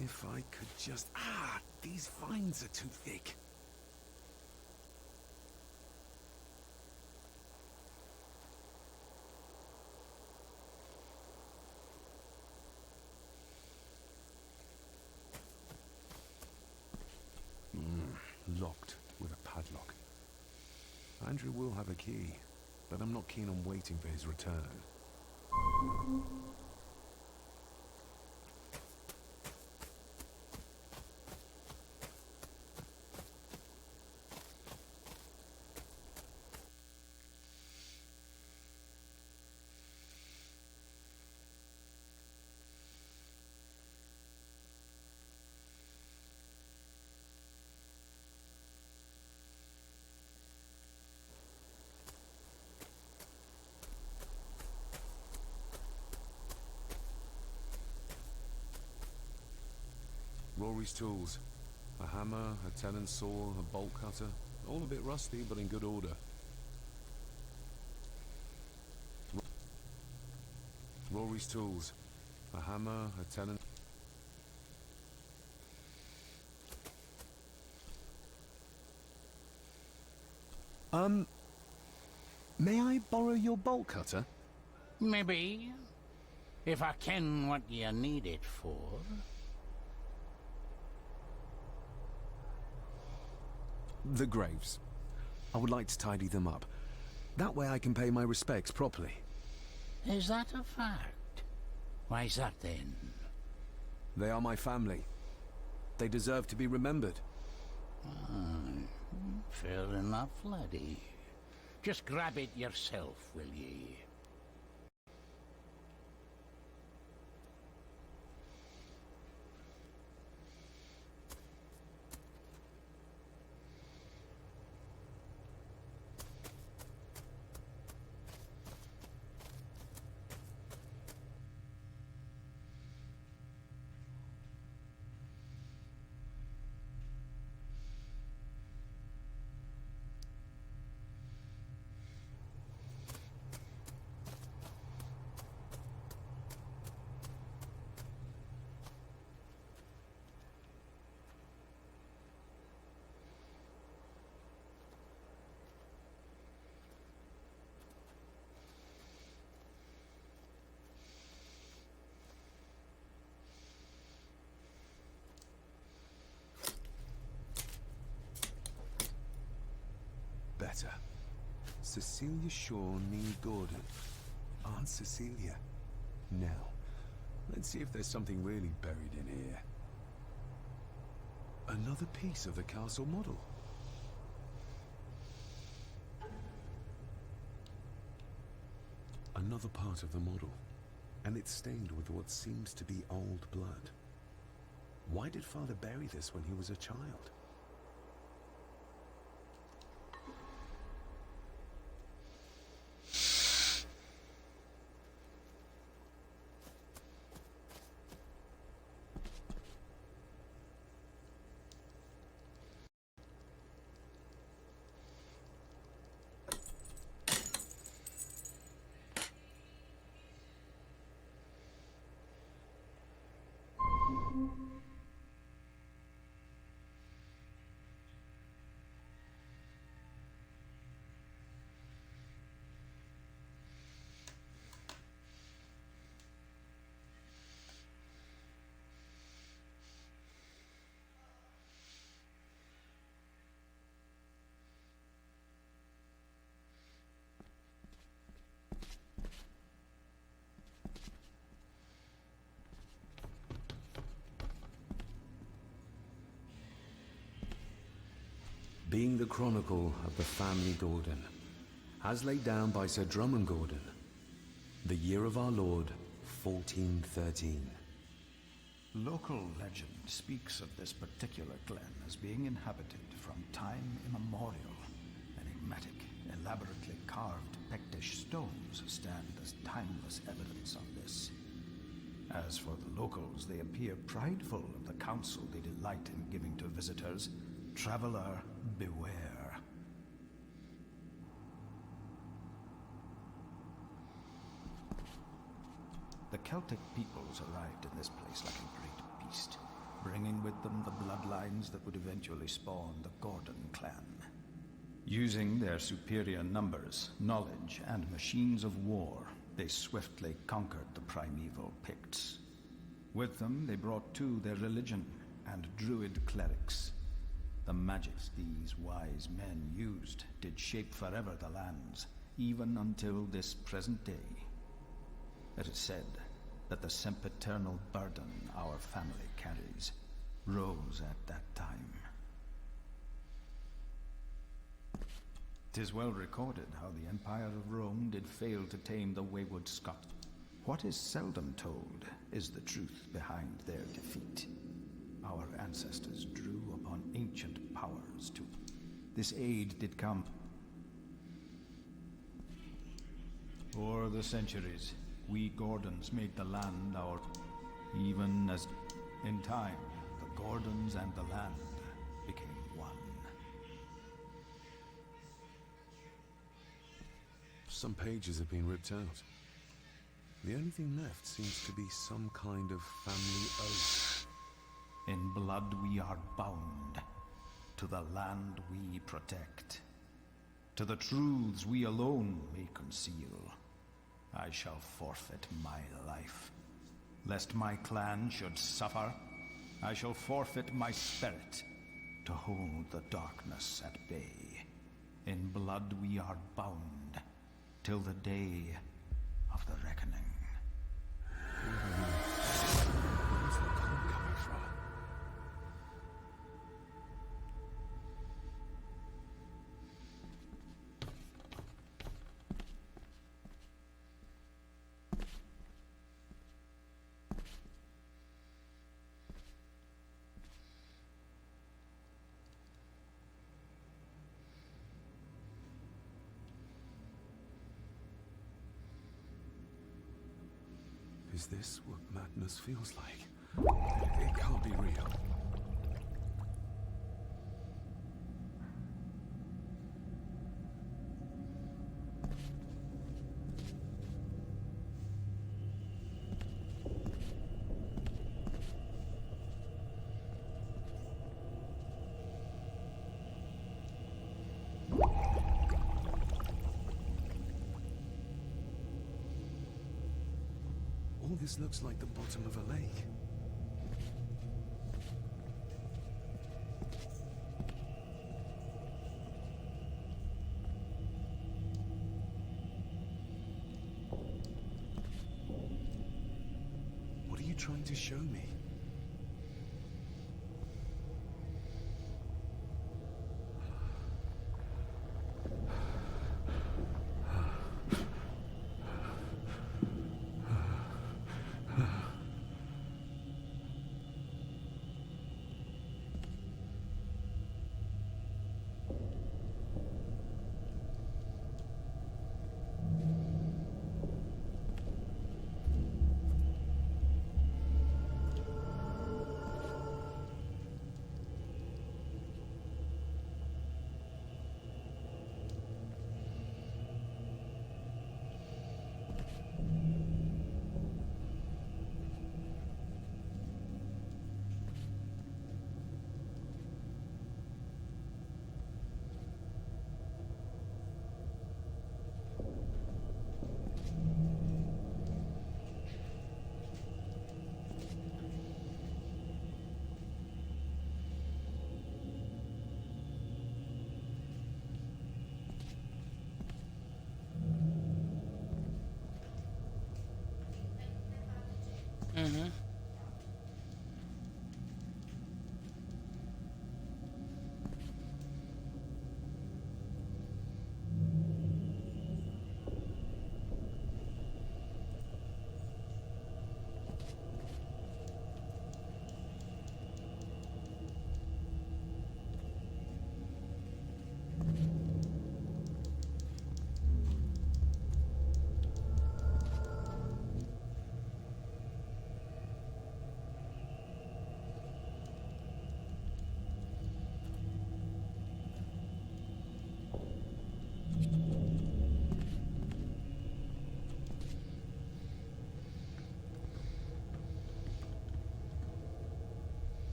If I could just... Ah! These vines are too thick. Locked with a padlock. Andrew will have a key, but I'm not keen on waiting for his return. Rory's tools. A hammer, a tenon saw, a bolt cutter. All a bit rusty, but in good order. Rory's tools. A hammer, a tenon... May I borrow your bolt cutter? Maybe. If I ken what you need it for. The graves. I would like to tidy them up. That way I can pay my respects properly. Is that a fact? Why's that then? They are my family. They deserve to be remembered. Fair enough, laddie. Just grab it yourself, will ye? Better. Cecilia Shaw, nee Gordon. Aunt Cecilia. Now, let's see if there's something really buried in here. Another piece of the castle model. Another part of the model. And it's stained with what seems to be old blood. Why did Father bury this when he was a child? Being the chronicle of the family Gordon, as laid down by Sir Drummond Gordon, the year of our Lord, 1413. Local legend speaks of this particular glen as being inhabited from time immemorial. Enigmatic, elaborately carved Pictish stones stand as timeless evidence of this. As for the locals, they appear prideful of the counsel they delight in giving to visitors. Traveler, beware. The Celtic peoples arrived in this place like a great beast, bringing with them the bloodlines that would eventually spawn the Gordon clan. Using their superior numbers, knowledge, and machines of war, they swiftly conquered the primeval Picts. With them, they brought too their religion and druid clerics. The magics these wise men used did shape forever the lands, even until this present day. It is said that the sempiternal burden our family carries rose at that time. 'Tis well recorded how the Empire of Rome did fail to tame the wayward Scot. What is seldom told is the truth behind their defeat. Our ancestors drew upon ancient powers to... This aid did come. For the centuries, we Gordons made the land our... Even as in time, the Gordons and the land became one. Some pages have been ripped out. The only thing left seems to be some kind of family oath. In blood we are bound, to the land we protect, to the truths we alone may conceal. I shall forfeit my life. Lest my clan should suffer, I shall forfeit my spirit to hold the darkness at bay. In blood we are bound, till the day of the reckoning. Where's the cold coming from? Is this what madness feels like? It can't be real. All this looks like the bottom of a lake. What are you trying to show me?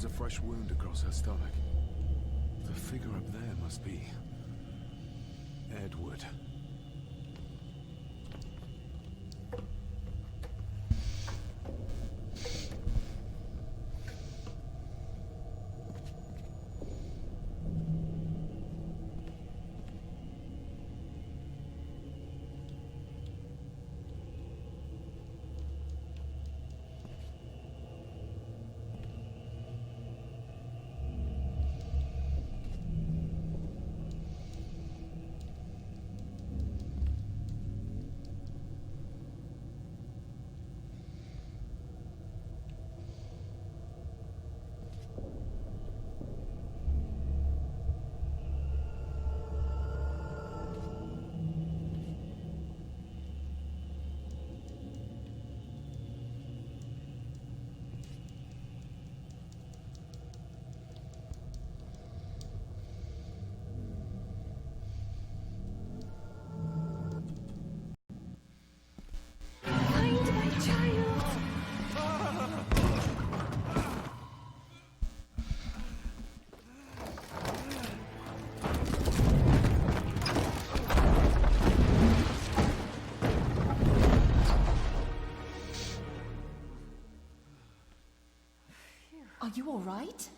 a fresh wound across her stomach. The figure up there must be Edward. Find my child! Are you all right?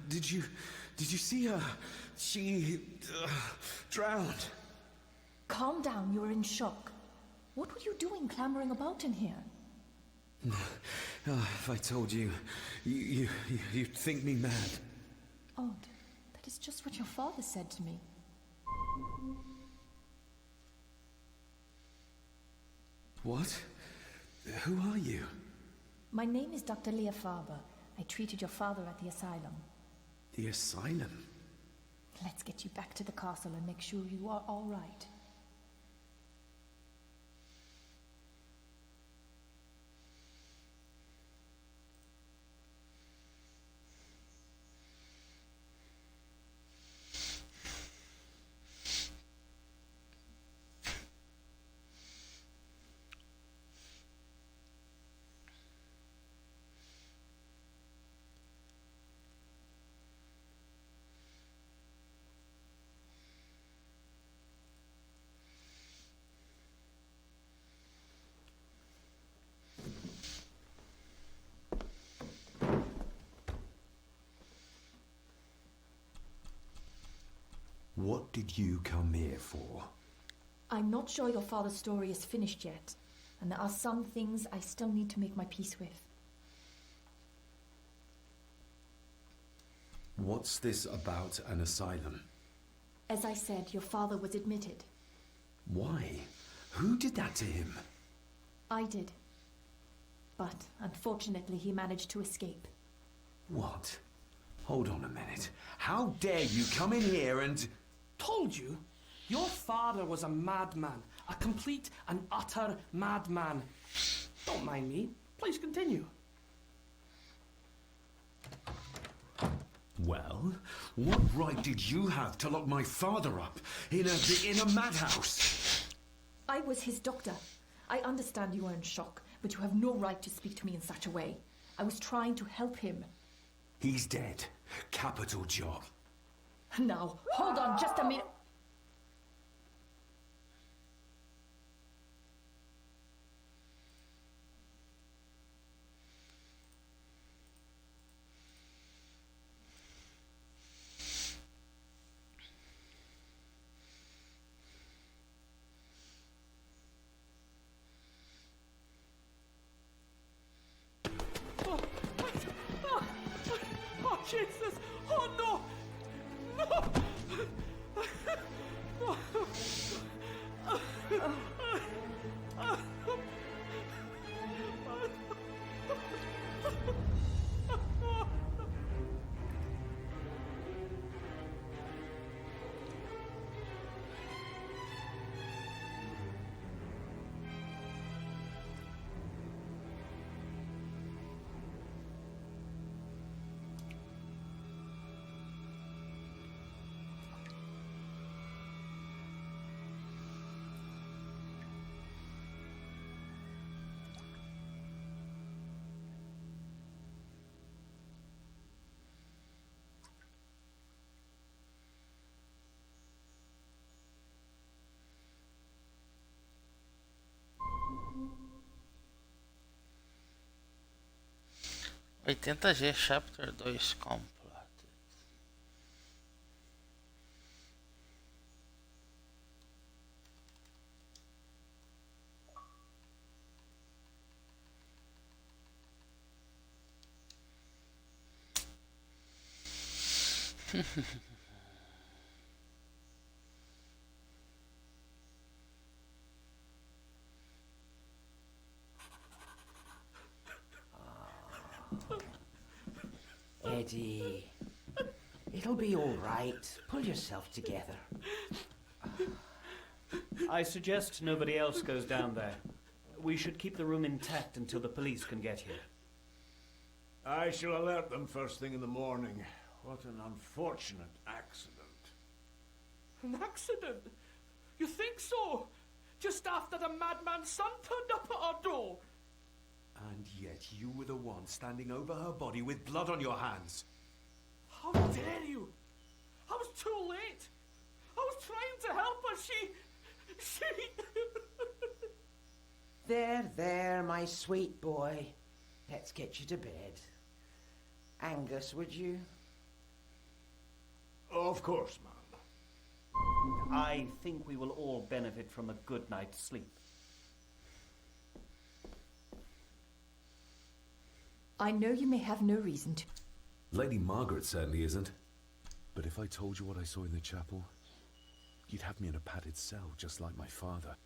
Did you see her? She drowned. Calm down, you're in shock. What were you doing clambering about in here? If I told you, you'd think me mad. Odd. That is just what your father said to me. What? Who are you? My name is Dr. Leah Farber. I treated your father at the asylum. The asylum? Let's get you back to the castle and make sure you are all right. What did you come here for? I'm not sure your father's story is finished yet, and there are some things I still need to make my peace with. What's this about an asylum? As I said, your father was admitted. Why? Who did that to him? I did. But unfortunately, he managed to escape. What? Hold on a minute. How dare you come in here and... Told you? Your father was a madman. A complete and utter madman. Don't mind me. Please continue. Well, what right did you have to lock my father up in a madhouse? I was his doctor. I understand you are in shock, but you have no right to speak to me in such a way. I was trying to help him. He's dead. Capital job. Now, hold on just a minute. Oh, Jesus! Oh, no! No! 80G Chapter 2 Complete. Eddie, it'll be all right. Pull yourself together. I suggest nobody else goes down there. We should keep the room intact until the police can get here. I shall alert them first thing in the morning. What an unfortunate accident. An accident? You think so? Just after the madman's son turned up at our door. And yet you were the one standing over her body with blood on your hands. How dare you? I was too late. I was trying to help her. She... There, my sweet boy. Let's get you to bed. Angus, would you? Of course, ma'am. I think we will all benefit from a good night's sleep. I know you may have no reason to. Lady Margaret certainly isn't. But if I told you what I saw in the chapel, you'd have me in a padded cell, just like my father.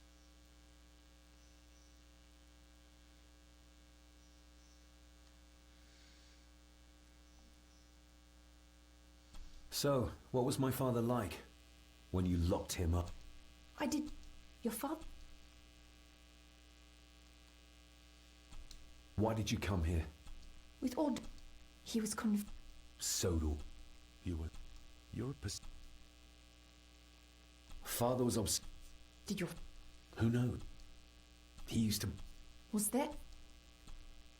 So, what was my father like when you locked him up? I did. Your father. Why did you come here? With order. He was Sodal. You're a Father was Did your... Who knows? He used to... Was there...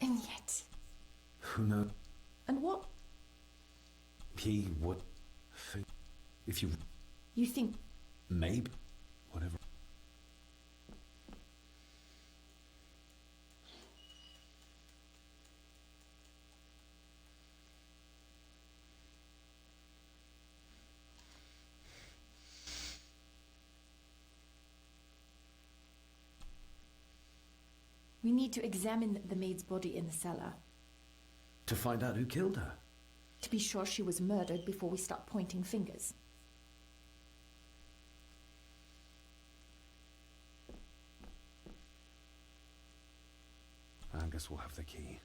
And yet... Who knows? And what? He would... If you... You think... Maybe. Whatever. We need to examine the maid's body in the cellar. To find out who killed her? To be sure she was murdered before we start pointing fingers. Angus will have the key.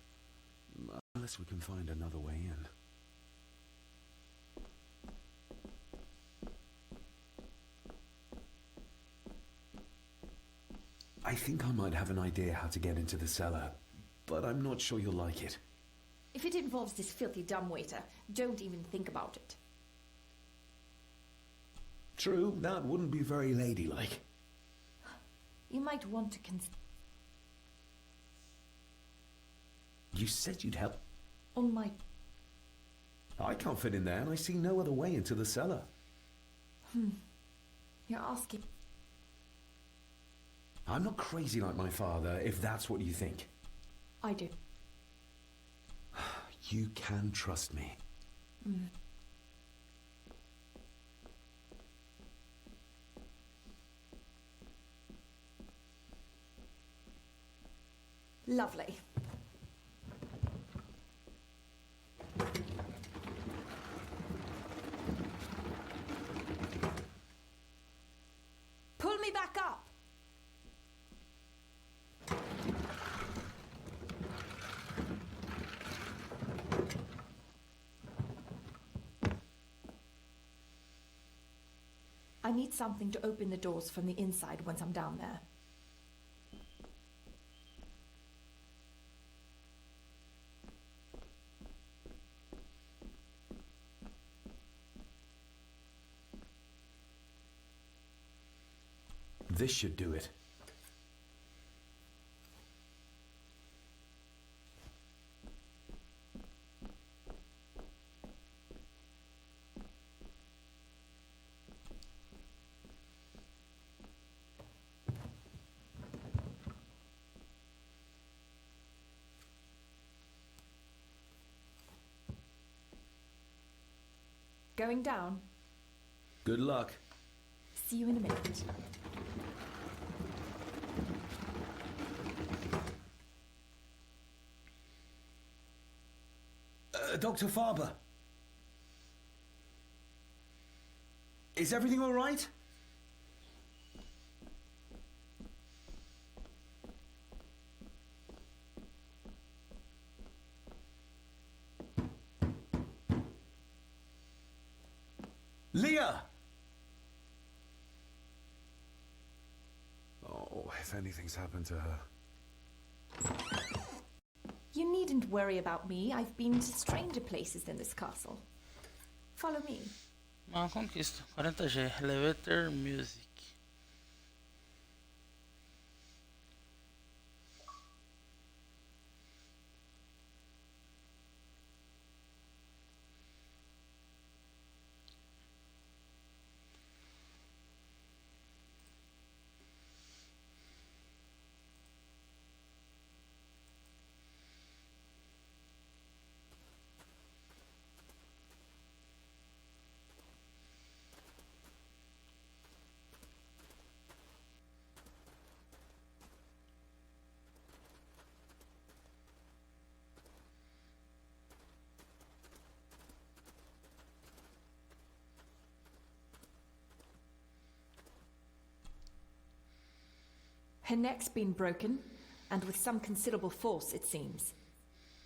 Unless we can find another way in. I think I might have an idea how to get into the cellar, but I'm not sure you'll like it. If it involves this filthy dumbwaiter, don't even think about it. True, that wouldn't be very ladylike. You might want to You said you'd help. On my... I can't fit in there, and I see no other way into the cellar. You're asking... I'm not crazy like my father, if that's what you think. I do. You can trust me. Lovely. Pull me back up! I need something to open the doors from the inside once I'm down there. This should do it. Going down? Good luck. See you in a minute. Dr. Farber. Is everything all right? Leah! Oh, if anything's happened to her. You needn't worry about me. I've been to stranger places in this castle. Follow me. Uma conquista. 40G. Elevator Music. Her neck's been broken, and with some considerable force, it seems.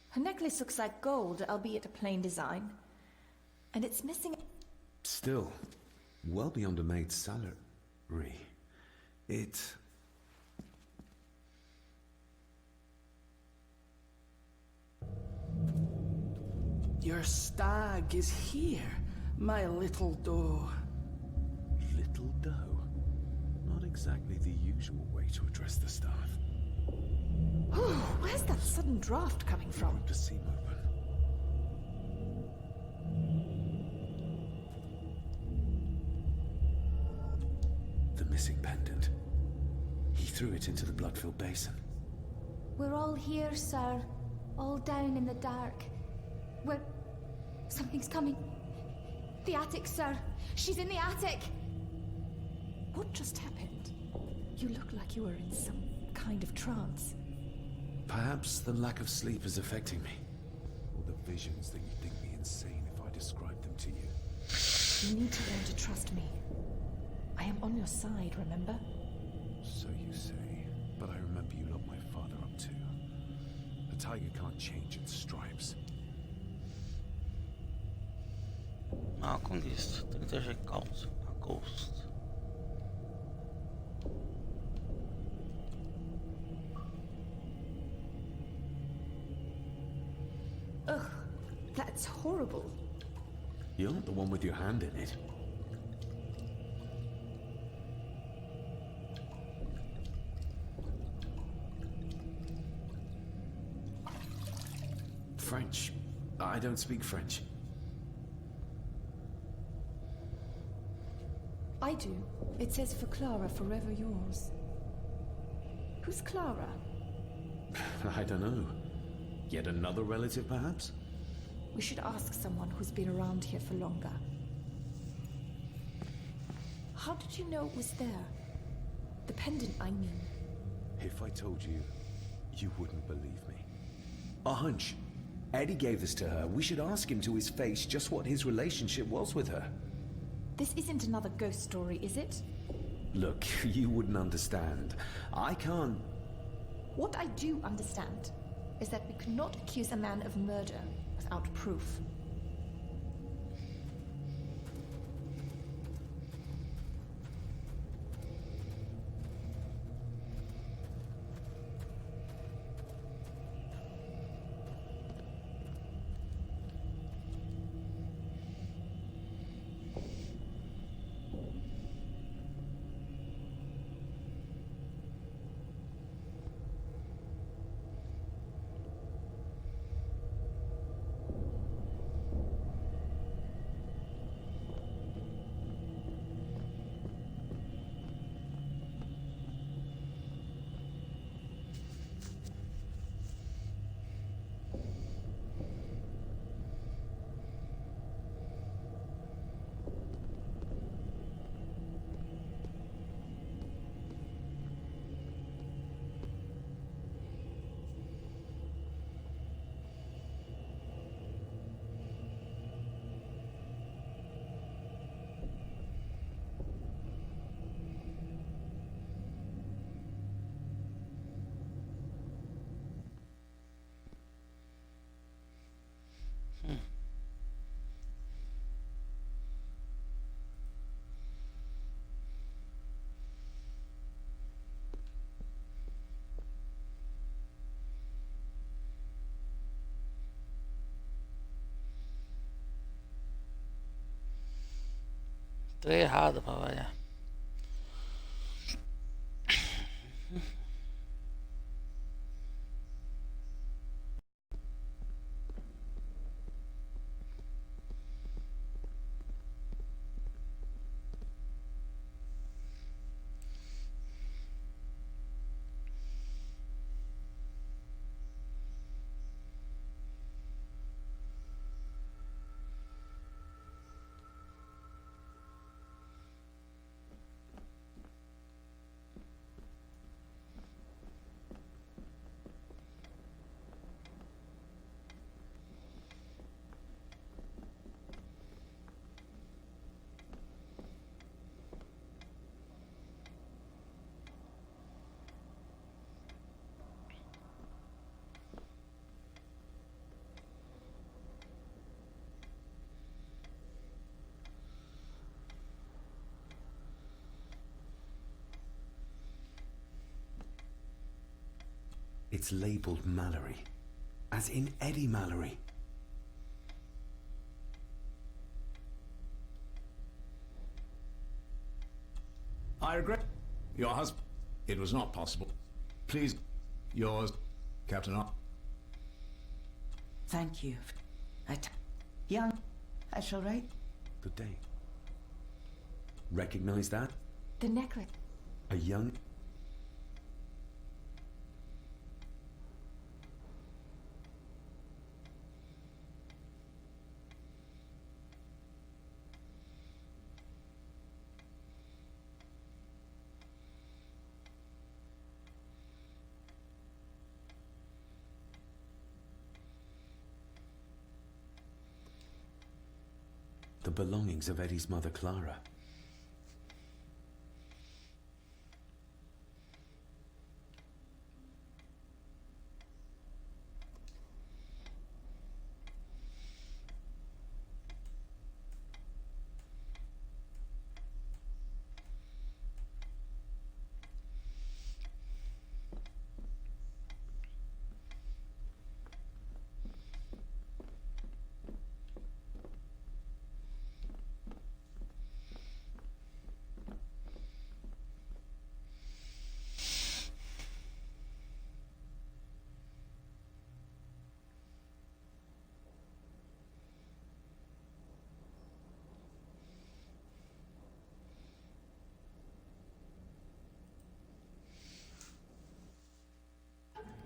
Her necklace looks like gold, albeit a plain design. And it's missing... Still, well beyond a maid's salary. It... Your stag is here, my little doe. Little doe? Not exactly the usual way to address the staff. Where's that sudden draft coming from? The seam open. The missing pendant. He threw it into the blood-filled basin. We're all here, sir. All down in the dark. We're... Something's coming. The attic, sir. She's in the attic. What just happened? You look like you were in some kind of trance. Perhaps the lack of sleep is affecting me. Or the visions that you'd think me insane if I described them to you. You need to learn to trust me. I am on your side, remember? So you say. But I remember you locked my father up too. A tiger can't change its stripes. Uma conquista. 30G Ghost. A Ghost. Ugh, that's horrible. You're not the one with your hand in it. French. I don't speak French. I do. It says for Clara, forever yours. Who's Clara? I don't know. Yet another relative, perhaps? We should ask someone who's been around here for longer. How did you know it was there? The pendant, I mean. If I told you, you wouldn't believe me. A hunch. Eddie gave this to her. We should ask him to his face just what his relationship was with her. This isn't another ghost story, is it? Look, you wouldn't understand. I can't... What I do understand is that we cannot accuse a man of murder without proof. Tô errado pra variar. It's labelled Mallory. As in Eddie Mallory. I regret your husband. It was not possible. Please, yours, Captain Ar. Thank you. Young, I shall write. Good day. Recognize that? The necklace. A young... The belongings of Eddie's mother, Clara.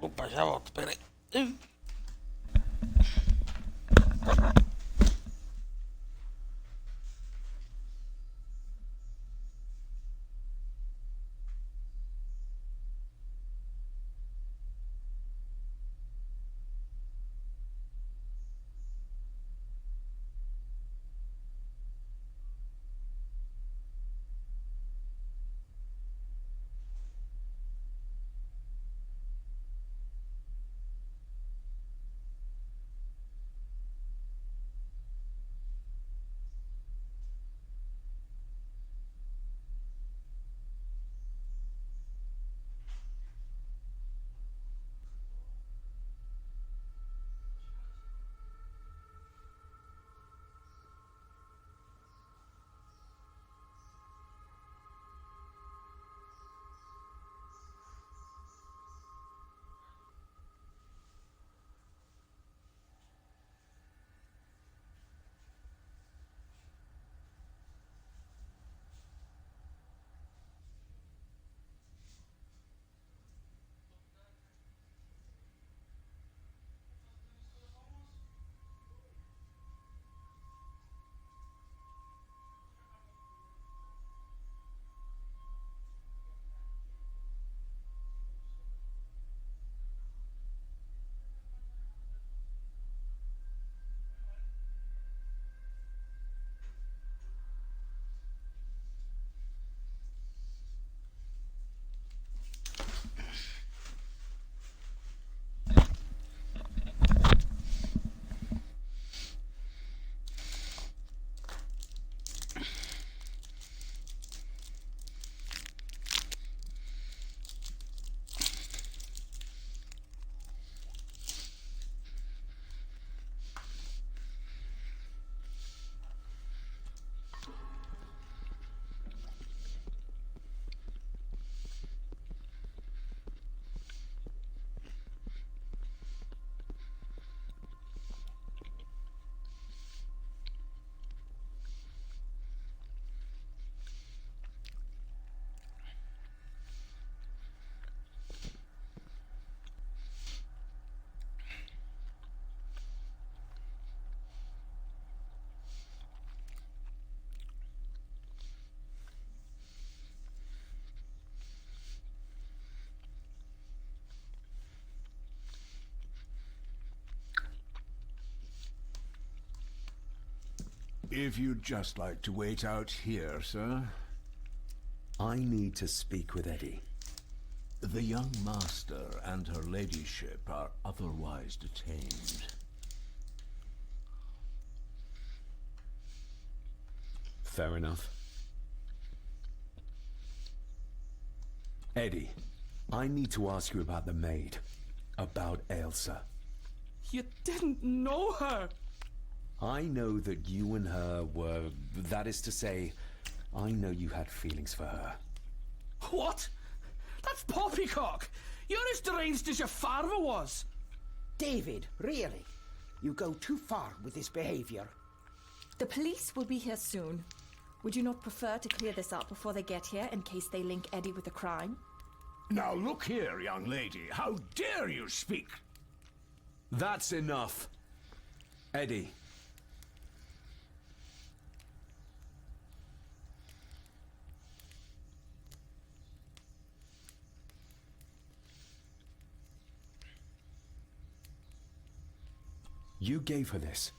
Opa, já volto, peraí. If you'd just like to wait out here, sir. I need to speak with Eddie. The young master and her ladyship are otherwise detained. Fair enough. Eddie, I need to ask you about the maid. About Ailsa. You didn't know her! I know that you and her were... That is to say, I know you had feelings for her. What? That's poppycock! You're as deranged as your father was! David, really? You go too far with this behavior. The police will be here soon. Would you not prefer to clear this up before they get here in case they link Eddie with the crime? Now look here, young lady. How dare you speak? That's enough. Eddie. You gave her this.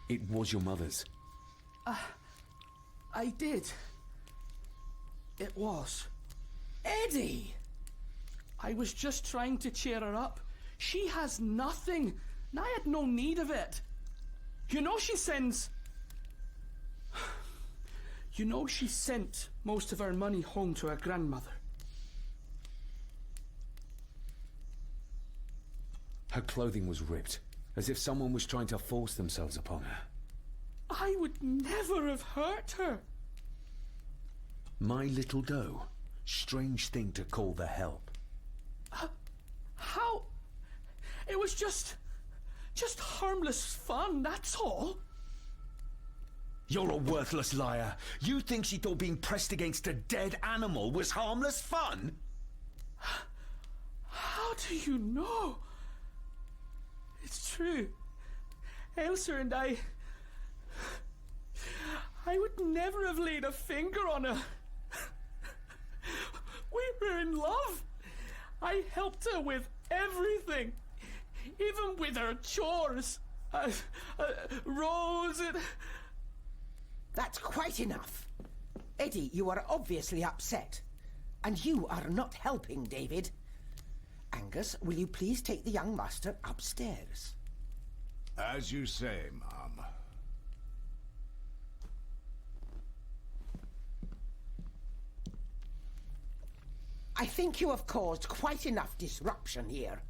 It was your mother's. I did. It was. Eddie! I was just trying to cheer her up. She has nothing, and I had no need of it. You know she sends... You know she sent most of her money home to her grandmother. Her clothing was ripped, as if someone was trying to force themselves upon her. I would never have hurt her. My little doe. Strange thing to call the help. How? It was just harmless fun, that's all. You're a worthless liar. You think she thought being pressed against a dead animal was harmless fun? How do you know? It's true. Elsa and I would never have laid a finger on her. We were in love. I helped her with everything, even with her chores. Rose and... That's quite enough. Eddie, you are obviously upset. And you are not helping, David. Angus, will you please take the young master upstairs? As you say, Mom. I think you have caused quite enough disruption here.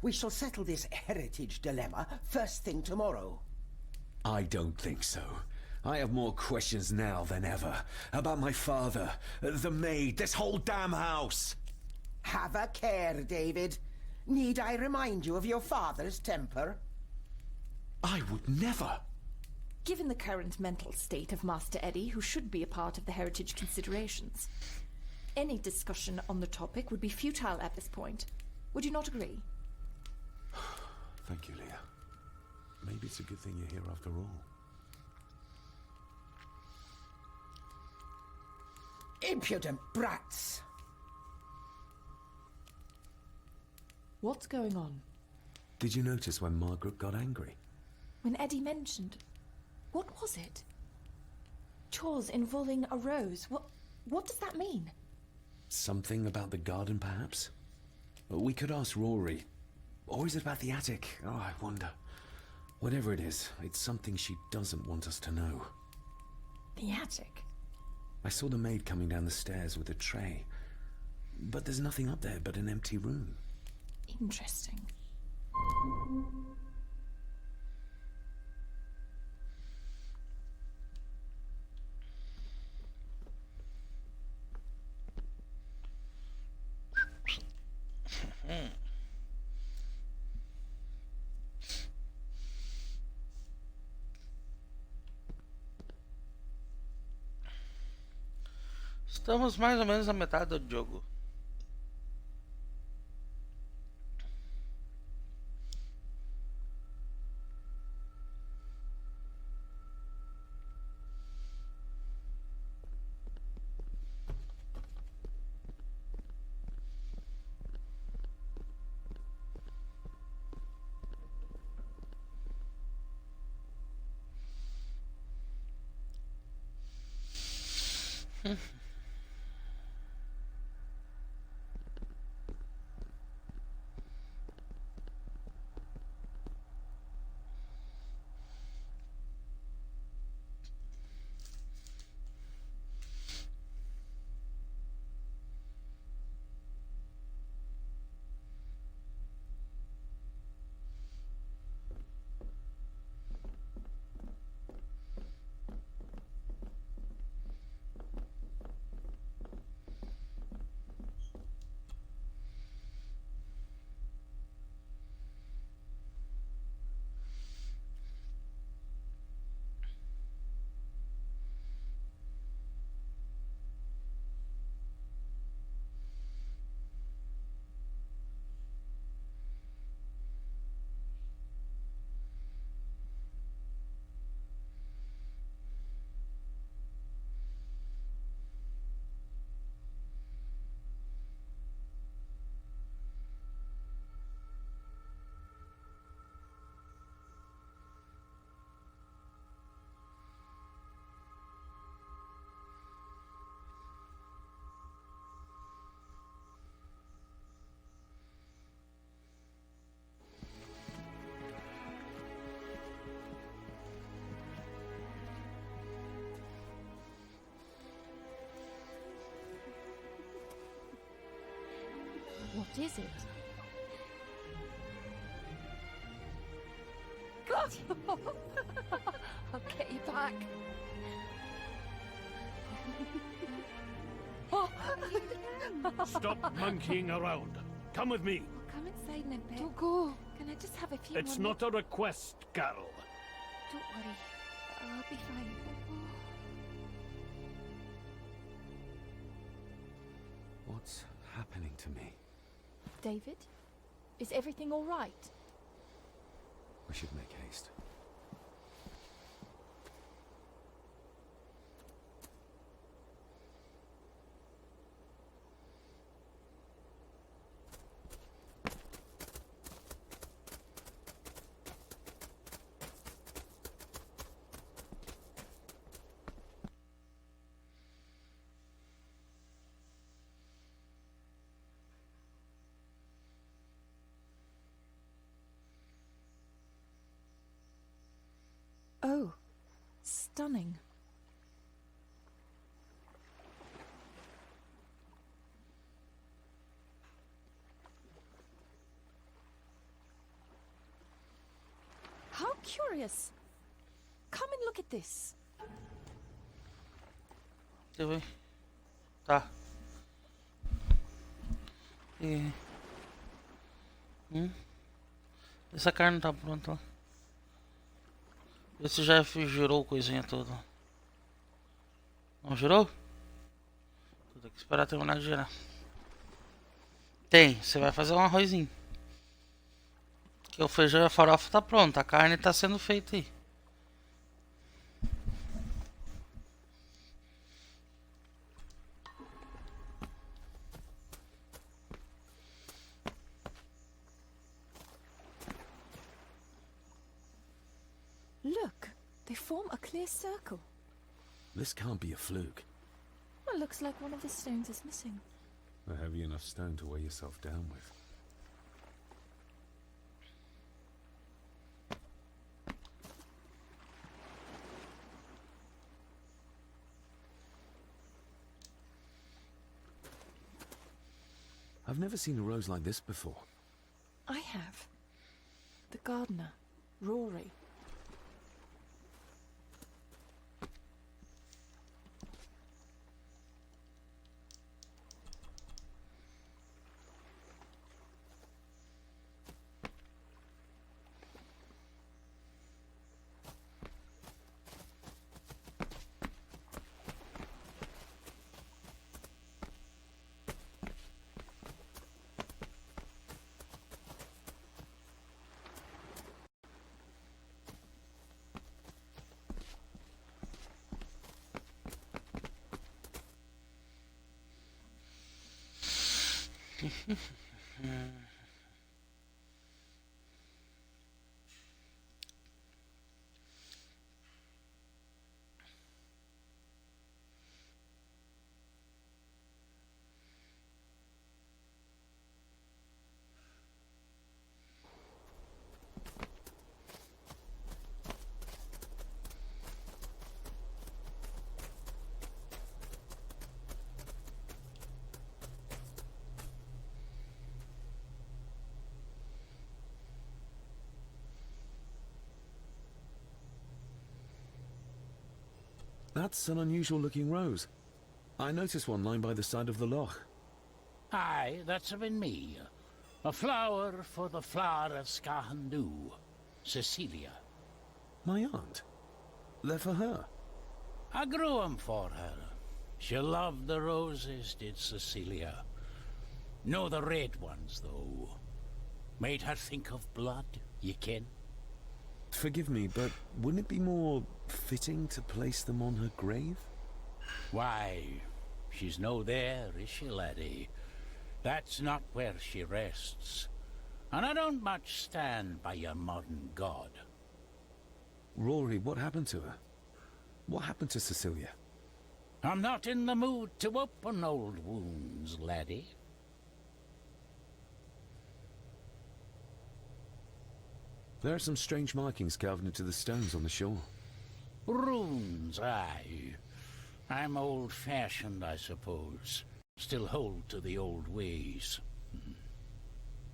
We shall settle this heritage dilemma first thing tomorrow. I don't think so. I have more questions now than ever. About my father, the maid, this whole damn house. Have a care, David. Need I remind you of your father's temper? I would never. Given the current mental state of Master Eddie, who should be a part of the heritage considerations, any discussion on the topic would be futile at this point. Would you not agree? Thank you, Leah. Maybe it's a good thing you're here after all. Impudent brats! What's going on? Did you notice when Margaret got angry? When Eddie mentioned... What was it? Chores involving a rose. What does that mean? Something about the garden, perhaps? We could ask Rory. Or is it about the attic? Oh, I wonder. Whatever it is, it's something she doesn't want us to know. The attic? I saw the maid coming down the stairs with a tray. But there's nothing up there but an empty room. Interesting. Estamos mais ou menos na metade do jogo. What is it? God! I'll get you back. Stop monkeying around. Come with me. I'll come inside in a bit. Don't go. Can I just have a few It's more not a request, Carol. Don't worry. I'll be fine. What's happening to me? David? Is everything all right? We should make haste. Oh, stunning. How curious. Come and look at this. Deixa eu ver. Tá. E... Essa carne não tá pronta lá. Vê se já girou coisinha toda. Não girou? Vou ter que esperar terminar de girar. Tem, você vai fazer um arrozinho. Que o feijão e a farofa tá pronto, a carne tá sendo feita aí. Look, they form a clear circle. This can't be a fluke. Well, looks like one of the stones is missing. A heavy enough stone to weigh yourself down with. I've never seen a rose like this before. I have. The gardener, Rory. That's an unusual looking rose. I noticed one lying by the side of the loch. Aye, that's been me. A flower for the flower of Skahandu, Cecilia. My aunt? They're for her? I grew 'em for her. She loved the roses, did Cecilia. No the red ones, though. Made her think of blood, ye ken. Forgive me, but wouldn't it be more fitting to place them on her grave? Why, she's no there, is she, laddie? That's not where she rests. And I don't much stand by your modern god. Rory, what happened to her? What happened to Cecilia? I'm not in the mood to open old wounds, laddie. There are some strange markings carved into the stones on the shore. Runes, aye. I'm old-fashioned, I suppose. Still hold to the old ways.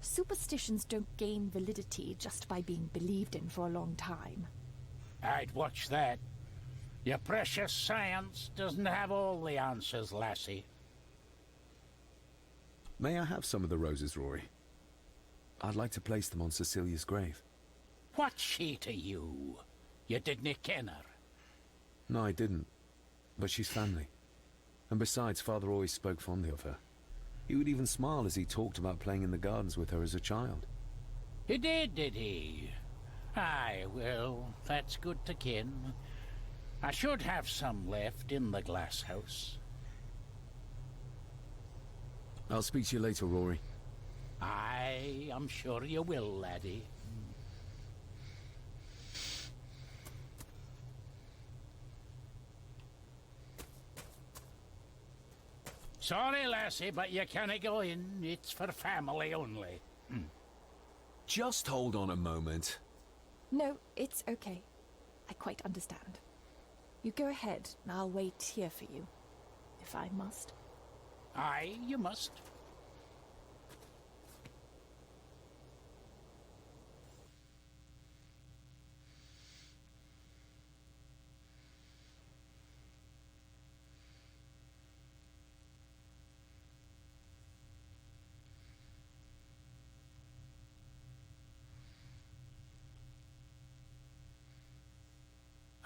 Superstitions don't gain validity just by being believed in for a long time. I'd watch that. Your precious science doesn't have all the answers, lassie. May I have some of the roses, Rory? I'd like to place them on Cecilia's grave. What's she to you? You didn't ken her. No, I didn't. But she's family. And besides, Father always spoke fondly of her. He would even smile as he talked about playing in the gardens with her as a child. He did he? Aye, well, that's good to ken. I should have some left in the glass house. I'll speak to you later, Rory. Aye, I'm sure you will, laddie. Sorry, lassie, but you can't go in. It's for family only. Just hold on a moment. No, it's okay. I quite understand. You go ahead, and I'll wait here for you, if I must. Aye, you must.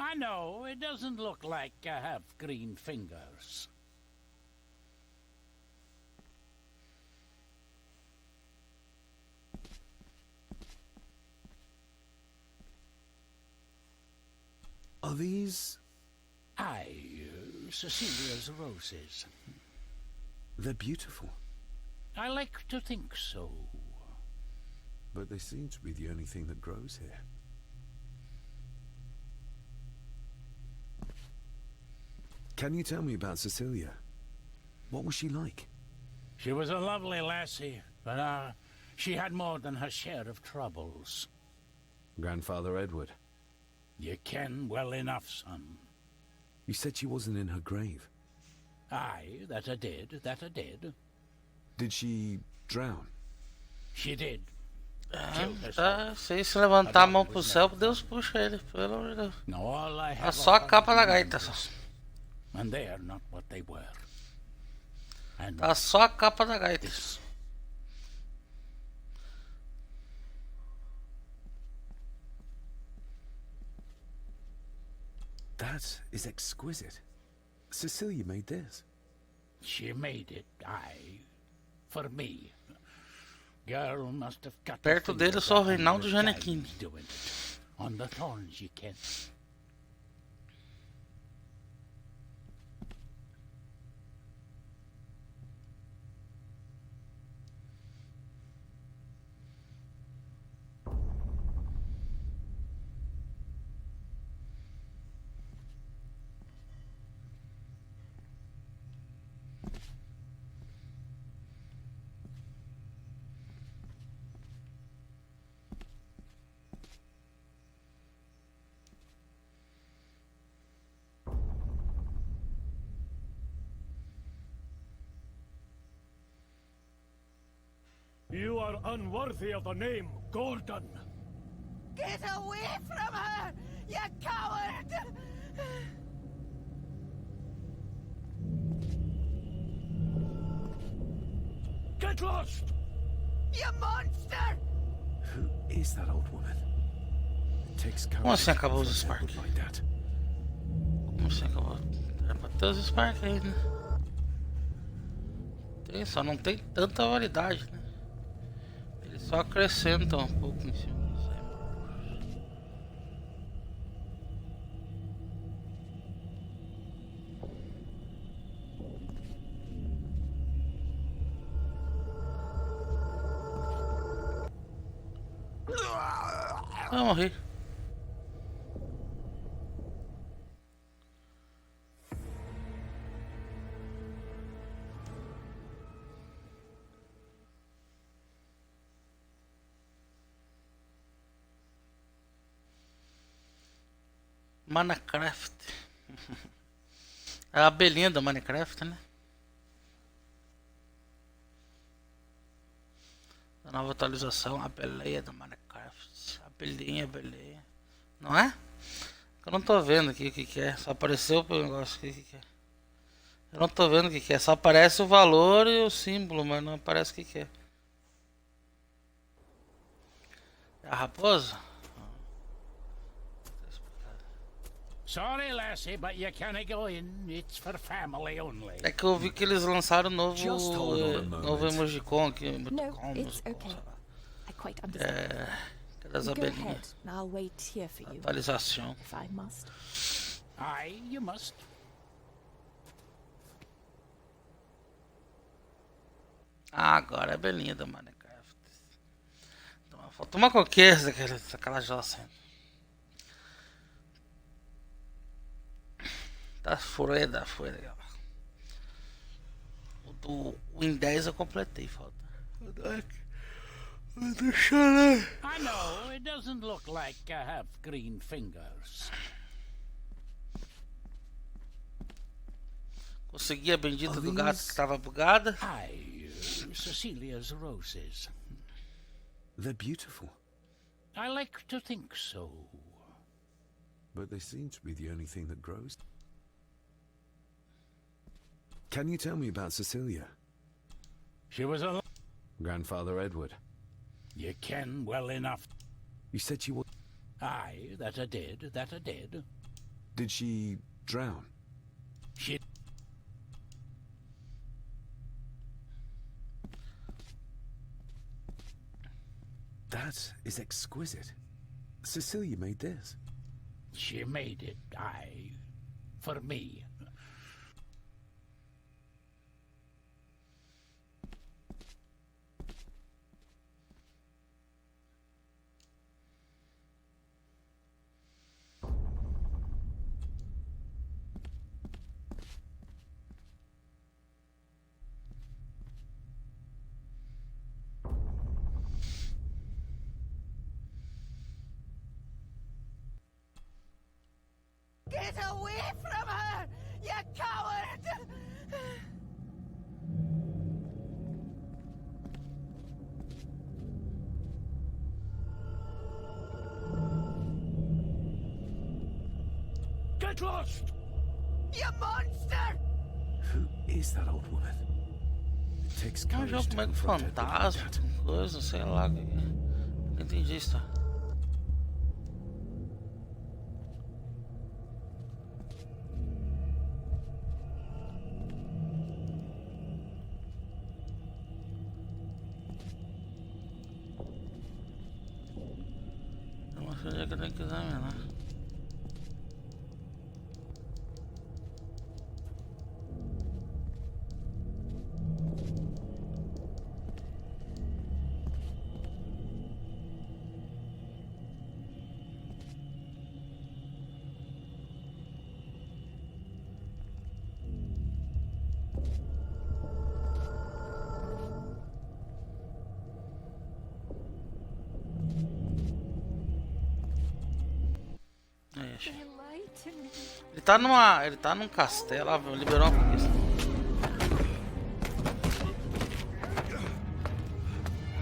I know, it doesn't look like I have green fingers. Are these... Aye, Cecilia's roses. They're beautiful. I like to think so. But they seem to be the only thing that grows here. Can you tell me about Cecilia? What was she like? She was a lovely lassie, but she had more than her share of troubles. Grandfather Edward. You ken well enough, son. You said she wasn't in her grave. Aye, that I did. Did she drown? She did. Tá, se levantar a mão pro céu, Deus puxa ele, pelo amor de Deus. É só a capa da gaita, só. And they are not what they were. Tá só a capa da gaita. That is exquisite. Cecilia made this. She made it, aye. For me. Girl must have cut Perto dele só o Reinaldo Gianecchini. Doing it. On the thorns, you can. You are unworthy of the name Gordon. Get away from her, you coward! Get lost! You monster! Who is that old woman? It takes Como assim courage acabou to os confront Spark? Edward like that. Como assim acabou? Era pra ter os Spark aí, né? Tem, só não tem tanta validade, né? Eles só acrescentam um pouco em cima disso aí. Ah, morri. Minecraft. É a abelhinha do Minecraft, né? A nova atualização, a abelhinha do Minecraft. Abelhinha, abelhinha. Não é? Eu não tô vendo aqui o que é. Só apareceu o negócio aqui, o que é. Eu não tô vendo o que é. Só aparece o valor e o símbolo, mas não aparece o que é. É a raposa? Sorry, lassie, but you can't go in. It's for family only. É que eu vi que eles lançaram Just hold on a moment. novo emojicon aqui. No, Emoticon, it's sei okay. lá. I quite understand. É das Go abelhinhas. ahead, and I'll wait here for you, Atualização. if I must. Aye, you must. Ah, agora é a abelhinha do Minecraft. Então, falta uma coqueira daquela jossa. Tá furada, furada. O do Win 10 eu completei, falta. Deixa eu ver. I know, it doesn't look like I have green fingers. Consegui a bendita do gato que tava bugada. Aye, Cecilia's roses. They're beautiful, I like to think so. but they seem to be the only thing that grows. Can you tell me about Cecilia? She was a... Grandfather Edward. You ken well enough. You said she was... Aye, that I did, that I did. Did she drown? She... That is exquisite. Cecilia made this. She made it, aye, for me. Get away from her, you coward! Get lost! You monster! Who is that old woman? It takes É um courage jogo to meio confront Edward like fantasma, that. com coisa, sei lá. Não entendi isso, tá? Eu não sei onde é que eu tenho que examinar. Aí, achei. Ele tá num castelo, liberou uma conquista.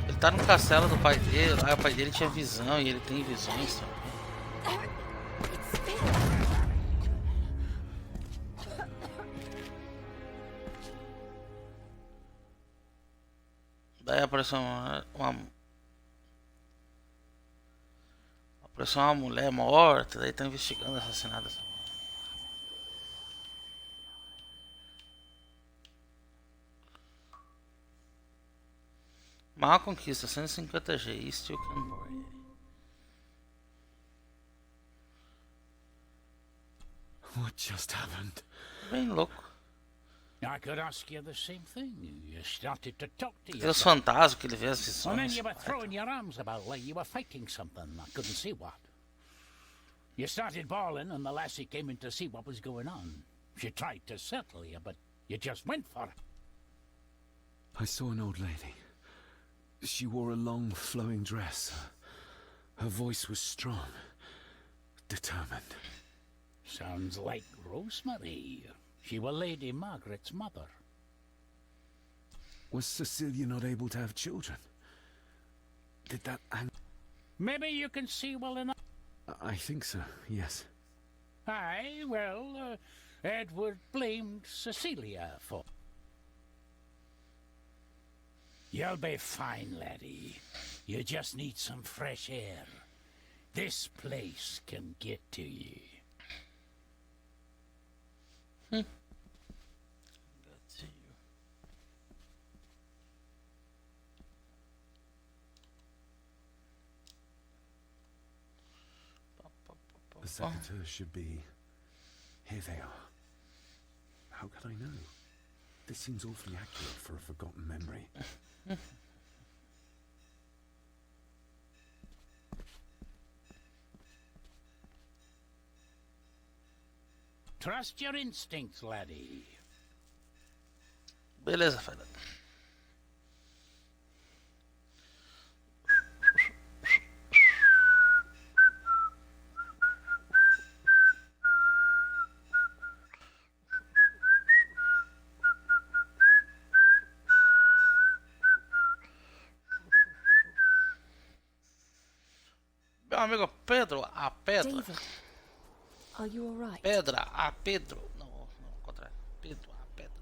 Ele tá num castelo do pai dele, lá o pai dele tinha visão e ele tem visões também. Daí apareceu uma mulher morta, daí tá investigando o assassinato dessa mulher. Mal conquista, 150 G, still can buy. What just happened? Bem louco. I could ask you the same thing. You started to talk to Aqueles yourself. fantasmas que ele vê as And then visões. you were throwing your arms about like you were fighting something. I couldn't see what. You started bawling and the lassie came in to see what was going on. She tried to settle you, but you just went for it. I saw an old lady. She wore a long, flowing dress. Her voice was strong, determined. Sounds like Rosemary. She were Lady Margaret's mother. Was Cecilia not able to have children? Did that Maybe you can see well enough. I think so, yes. Aye, well, Edward blamed Cecilia for... You'll be fine, laddie. You just need some fresh air. This place can get to you. The secateurs should be... Here they are. How could I know? This seems awfully accurate for a forgotten memory. Trust your instincts, laddie. Beleza, fera. Meu amigo Pedro, a Pedra. David, are you all right? Pedra, a Pedro. Não, não, ao contrário. Pedro, a Pedra.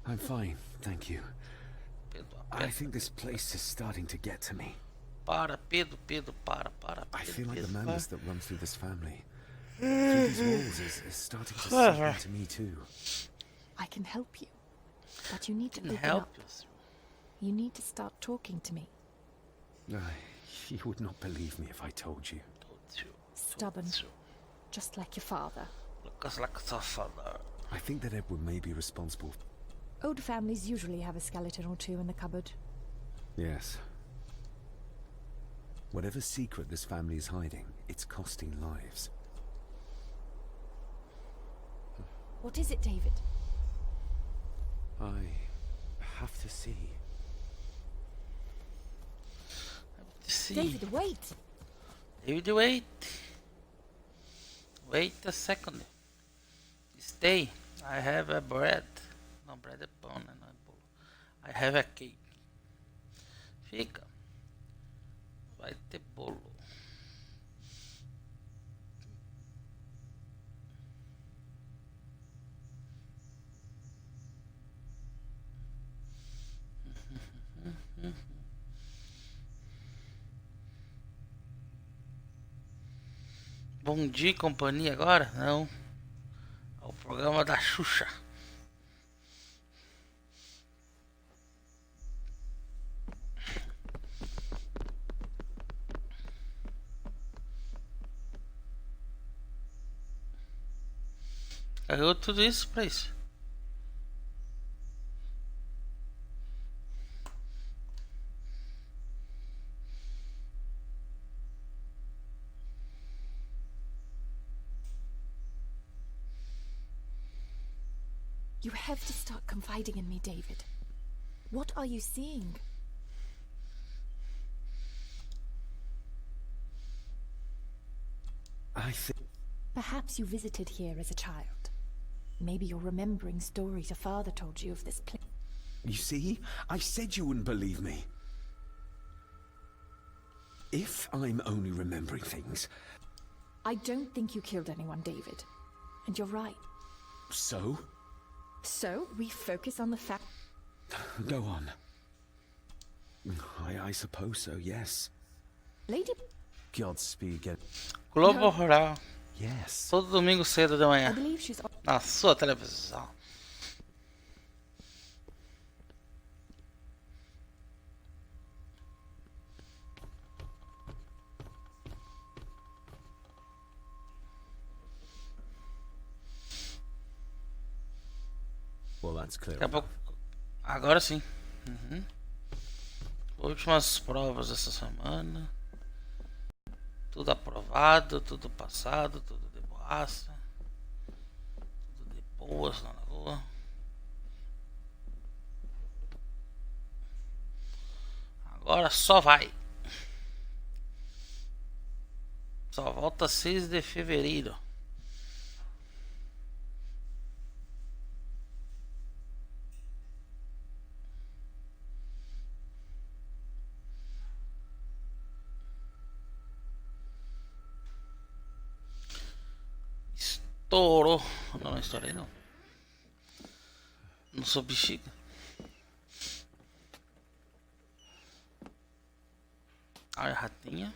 I'm fine, thank you. Pedro, a I Pedra. think this place is starting to get to me. Para, Pedro, Pedro, para, Pedro, I feel like the Pedro, madness that runs through this family, through these walls, is starting to seep into me too. I can help you, but you need to Can open help up. us. You need to start talking to me. You would not believe me if I told you. Stubborn, just like your father. Lucas like a father. I think that Edward may be responsible. Old families usually have a skeleton or two in the cupboard. Yes. Whatever secret this family is hiding, it's costing lives. What is it, David? I have to see. David, wait! David, wait. Wait a second. Stay. I have a bread. No bread é pão, né? Não é bolo. I have a cake. Fica. Vai ter bolo. Bom dia, companhia agora? Não. É o programa da Xuxa. Carregou tudo isso pra isso. You have to start confiding in me, David. What are you seeing? I think... Perhaps you visited here as a child. Maybe you're remembering stories your father told you of this place. You see? I said you wouldn't believe me. If I'm only remembering things... I don't think you killed anyone, David. And you're right. So? So, we focus on the fact... Go on. I suppose so, yes. Lady... Godspeed. Globo Rural. Yes. Todo domingo cedo de I manhã. believe she's... Na sua televisão. Well, that's clear. Daqui a pouco. Agora sim. Últimas provas dessa semana. Tudo aprovado, tudo passado, tudo de boaça. Tudo de boas lá na rua. Agora só vai. Só volta 6 de fevereiro. Estourou. Não, não estourei não. Não sou bexiga. Olha a ratinha.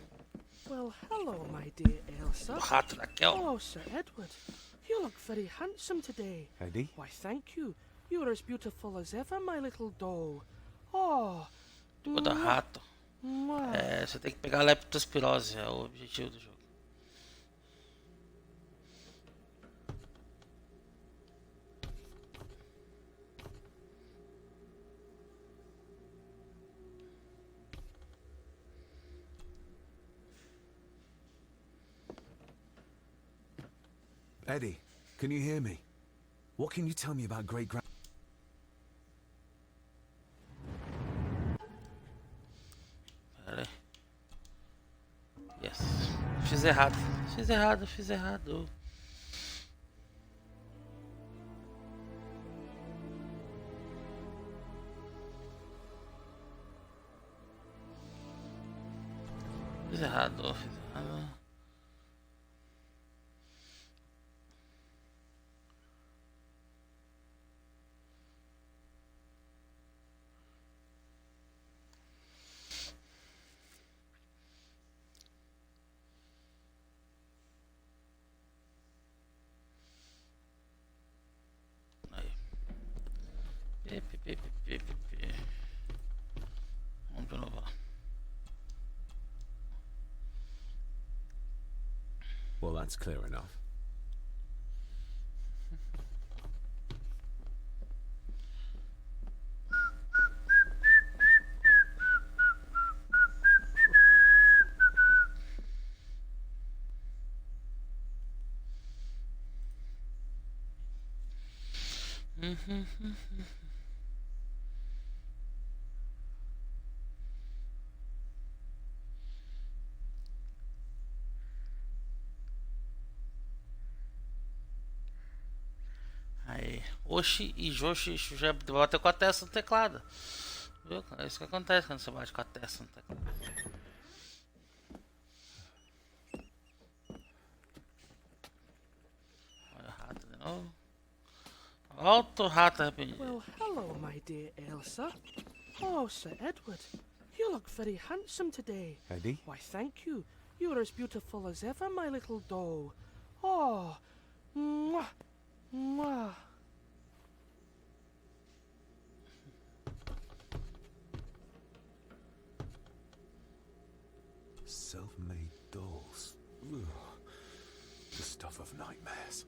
Well, hello, my dear Elsa. O rato da Kel. Oh, Sir Edward. You look very handsome today. Eddie? Why, thank you. You're as beautiful as ever, my little doll. Oh. O da rato. É, você tem que pegar a leptospirose, é o objetivo do jogo. Eddie, can you hear me? What can you tell me about great-grand... Pera aí. Yes. Fiz errado. Fiz errado, fiz errado. Fiz errado, fiz errado. Vamos de novo. Well, that's clear enough. Aí, Oxi e Joshi já bate com a testa no teclado. Viu? É isso que acontece quando você bate com a testa no teclado. Olha o rato de novo. Volta o rato arrependido. Well, hello, my dear Elsa. Oh, Sir Edward. You look very handsome today. Eddie? Why, thank you. You're as beautiful as ever, my little doll. Oh. Mwah. Mwah. Self-made dolls. Ugh. The stuff of nightmares.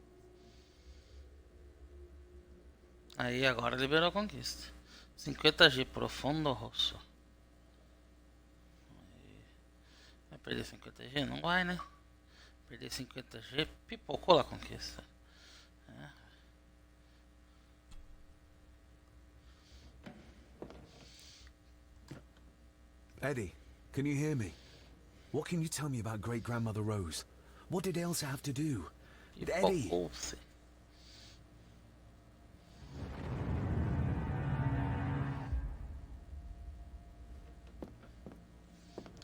Aí agora liberou a conquista. 50G profundo rosso. Vai perder 50G? Não vai, né? Perder 50G, pipocou a conquista. Eddie, can you hear me? What can you tell me about great-grandmother Rose? What did Elsa have to do? Eddie! Pipocou-se.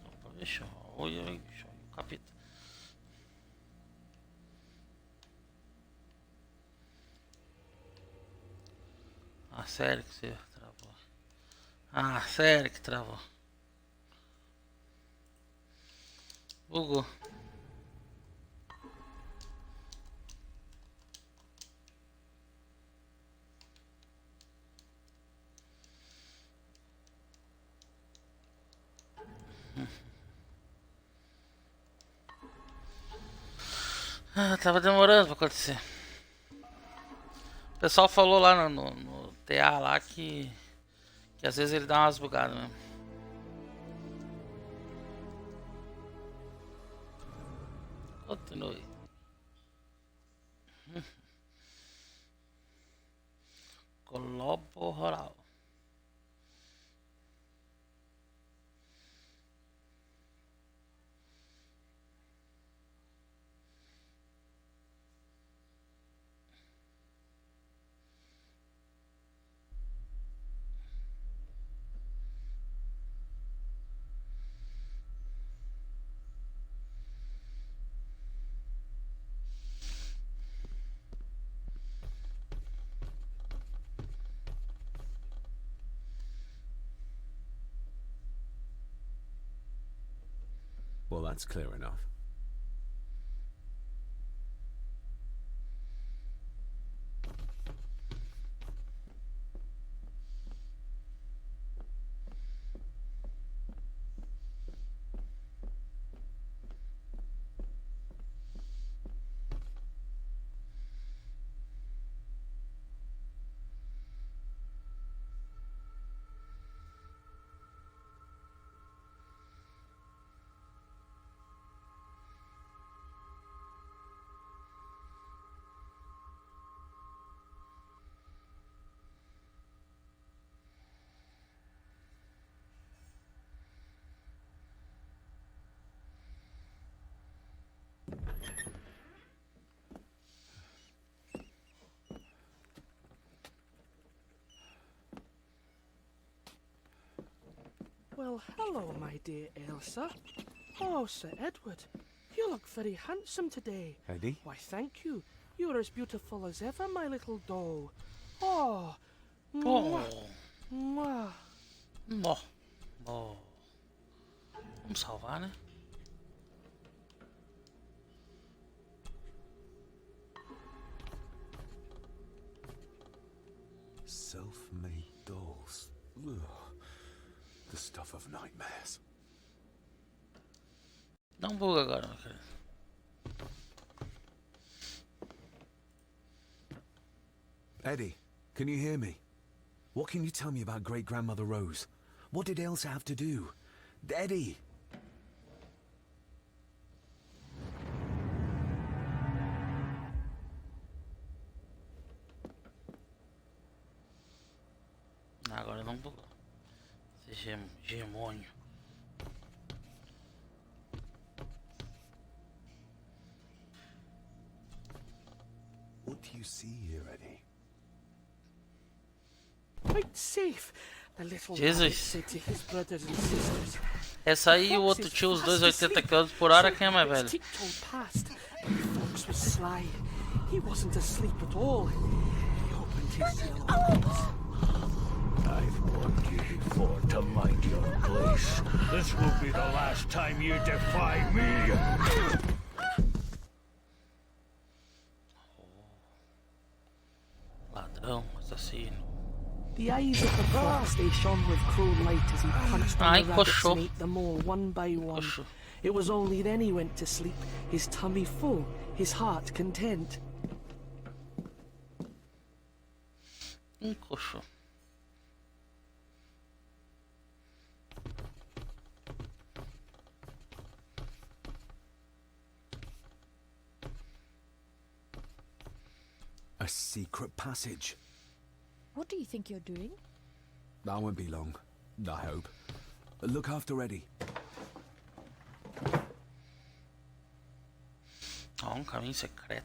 Opa, deixa eu... Olha aí, capeta. sério que você travou. Ah, sério que travou. Bugou. Ah, tava demorando pra acontecer. O pessoal falou lá no TA lá que às vezes ele dá umas bugadas mesmo. Continue. Globo rural. Well, that's clear enough. Well, hello, my dear Elsa. Oh, Sir Edward, you look very handsome today. Eddie? Why, thank you. You're as beautiful as ever, my little doll. Oh, mwah, mwah. Bom. Bom. Vamos salvar, né? Self-made dolls. Ugh. The stuff of nightmares. Dá bug agora, meu querido. Eddie, can you hear me? What can you tell me about Great-Grandmother Rose? What did Elsa have to do? Eddie! Agora não bugou. Esse gemônio. What do you see here, Eddie? Quite safe, the little Jesus. rabbit said to his brothers and sisters. Essa aí e o outro tio, os dois 80 km por hora, quem é mais velho? Tiptoed past, but the fox was sly. He wasn't asleep at all. He opened his yellow eyes. I've warned you before to mind your place. This will be the last time you defy me. Ladrão, assassino. The eyes of the fox, they shone with cruel light as he punched on the rabbits and ate them all one by one. It was only then he went to sleep, his tummy full, his heart content. Coxo. A secret passage. What do you think you're doing? That won't be long, I hope. Look after Eddie. Um caminho secreto.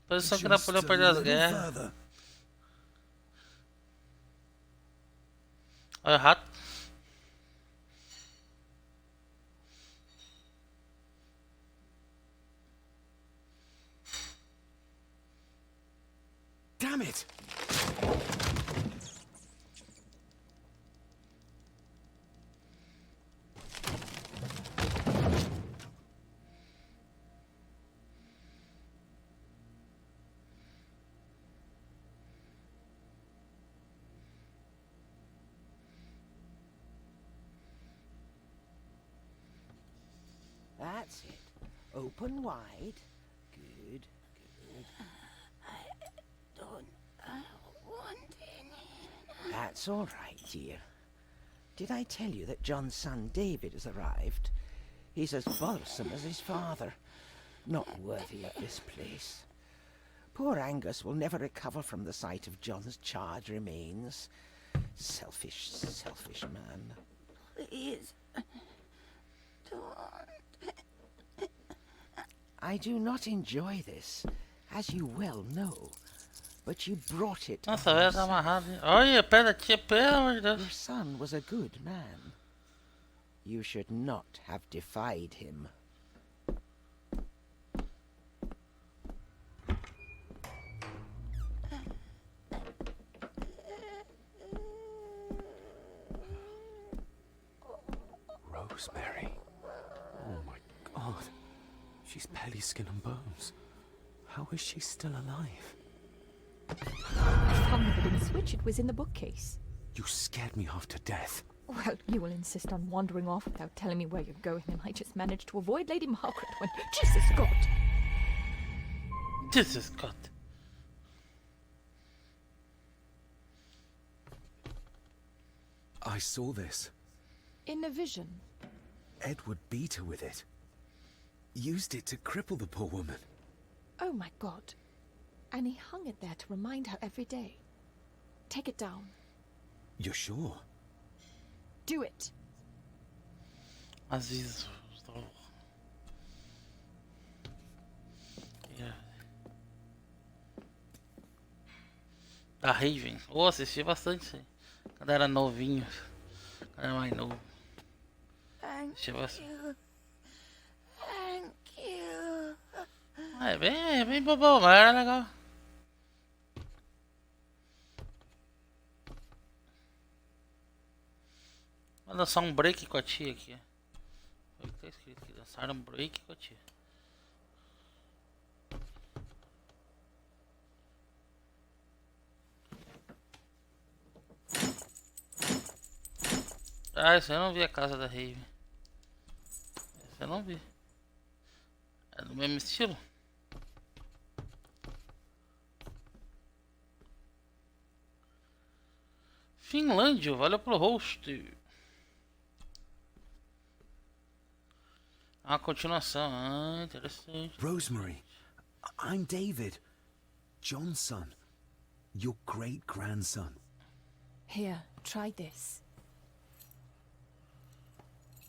Posição que Napoleão perdeu as guerras. Olha o rato. Damn it! That's it. Open wide. Good, good. I don't want any. That's all right, dear. Did I tell you that John's son David has arrived? He's as bothersome as his father. Not worthy of this place. Poor Angus will never recover from the sight of John's charred remains. Selfish, selfish man. Please, don't. I do not enjoy this, as you well know. But you brought it. Nossa, a velha tá amarrada. Olha, pera, tia, pelo amor de Your Deus. son was a good man. You should not have defied him. Rosemary. Oh my god. She's barely skin and bones. How is she still alive? I found the hidden switch. It was in the bookcase. You scared me half to death. Well, you will insist on wandering off without telling me where you're going, and I just managed to avoid Lady Margaret when... Jesus God! Jesus God. I saw this. In a vision. Edward beat her with it. Used it to cripple the poor woman. Oh my God. And he hung it there to remind her every day. Take it down. You're sure? Do it. Aziz. Yeah. Da Raven. Oh, assisti bastante isso aí. Quando era novinho. Quando era mais novo. Assisti bastante. Thank you. É bem bobão, mas era legal. Vou dançar um break com a tia aqui. Foi o que tá escrito aqui. Dançar um break com a tia. Ah, isso eu não vi a casa da Rave. Essa eu não vi. É do mesmo estilo? Finlândia, valeu pro host. A continuação, interessante. Rosemary, I'm David. John's son. Your great-grandson. Here, try this.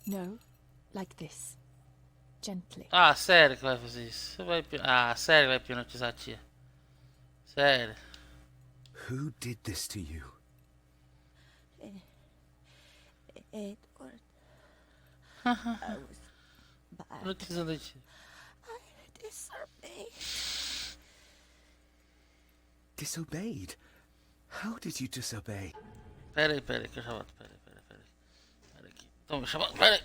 No, like this. Gently. Ah, sério que vai fazer isso? Você vai... Ah, sério que vai hipnotizar a tia? Sério. Who did this to you? Edward. I was bad. Hipnotizando a tia. I disobeyed. Disobeyed? How did you disobey? Pera aí, que eu já volto. Pera aqui. Estão me chamando, pera aí.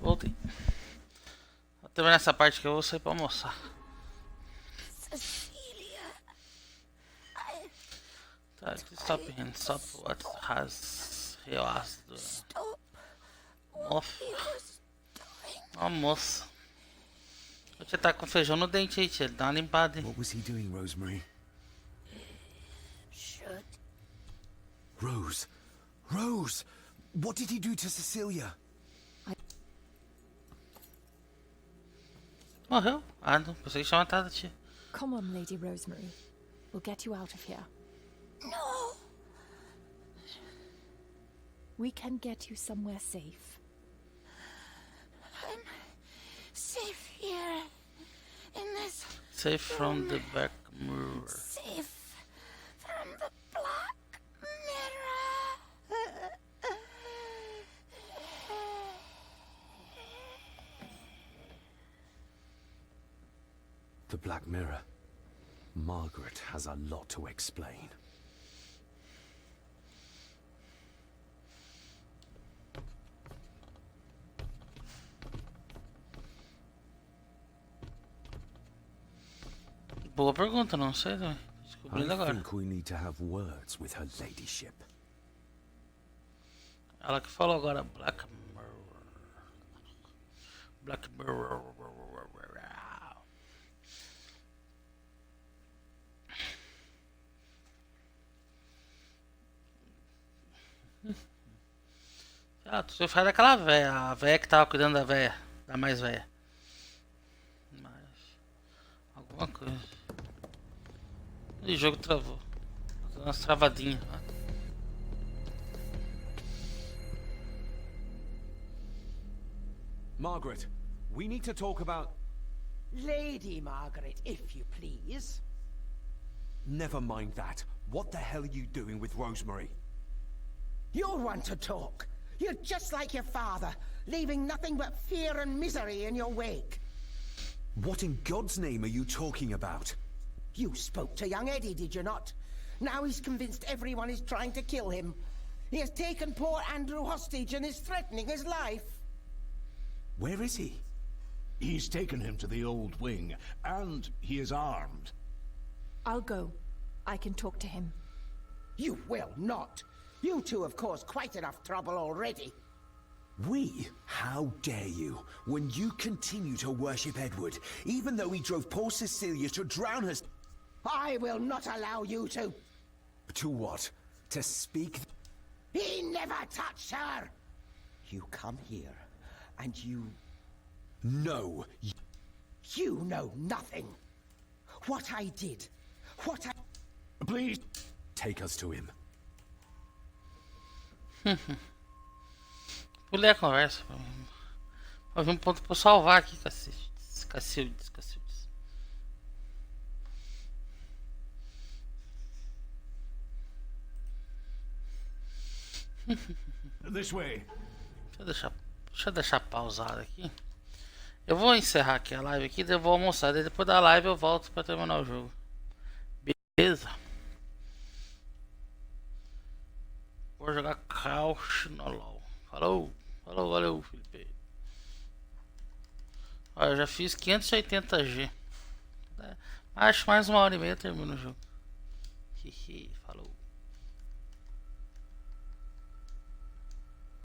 Voltei. Vou terminar essa parte que eu vou sair pra almoçar. Cecilia. Tá, stop him. Stop what has he asked. Stop. Moça. Ó, moça. Você tá com feijão no dente aí, tia. Dá uma limpada aí. What was he doing, Rosemary? Should. Rose! Rose! What did he do to Cecilia? Morreu? Ah, não. Pensei que tinha matado a tia. Come on, Lady Rosemary. We'll get you out of here. No! We can get you somewhere safe. I'm safe here. In this... Safe from the back mirror. Safe from the black mirror. The Black Mirror. Margaret has a lot to explain. Boa pergunta, não sei também. I Descobrindo agora. think we need to have words with her ladyship. Ela que falou agora, Black Mirror. Black Mirror. Ah, tu faz daquela véia, a véia que tava cuidando da véia, da mais véia. Mas... alguma coisa. E o jogo travou. Deu umas travadinhas. Margaret, we need to talk about... Lady Margaret, if you please. Never mind that. What the hell are you doing with Rosemary? You're one to talk. You're just like your father, leaving nothing but fear and misery in your wake. What in God's name are you talking about? You spoke to young Eddie, did you not? Now he's convinced everyone is trying to kill him. He has taken poor Andrew hostage and is threatening his life. Where is he? He's taken him to the old wing, and he is armed. I'll go. I can talk to him. You will not. You two have caused quite enough trouble already. We? How dare you? When you continue to worship Edward, even though he drove poor Cecilia to drown her... I will not allow you to... To what? To speak... He never touched her! You come here, and you... No! You know nothing. What I did, what I... Please... Take us to him. Pulei a conversa. Pra ver ponto pra eu salvar aqui, Cacildes. Cacildes. This way. Deixa eu deixar pausado aqui. Eu vou encerrar aqui a live aqui, eu vou almoçar. Daí depois da live eu volto pra terminar o jogo. Beleza? Vou jogar Couch no LOL. Falou, valeu, Felipe. Olha, eu já fiz 580G. Acho mais 1h30 eu termino o jogo. Falou.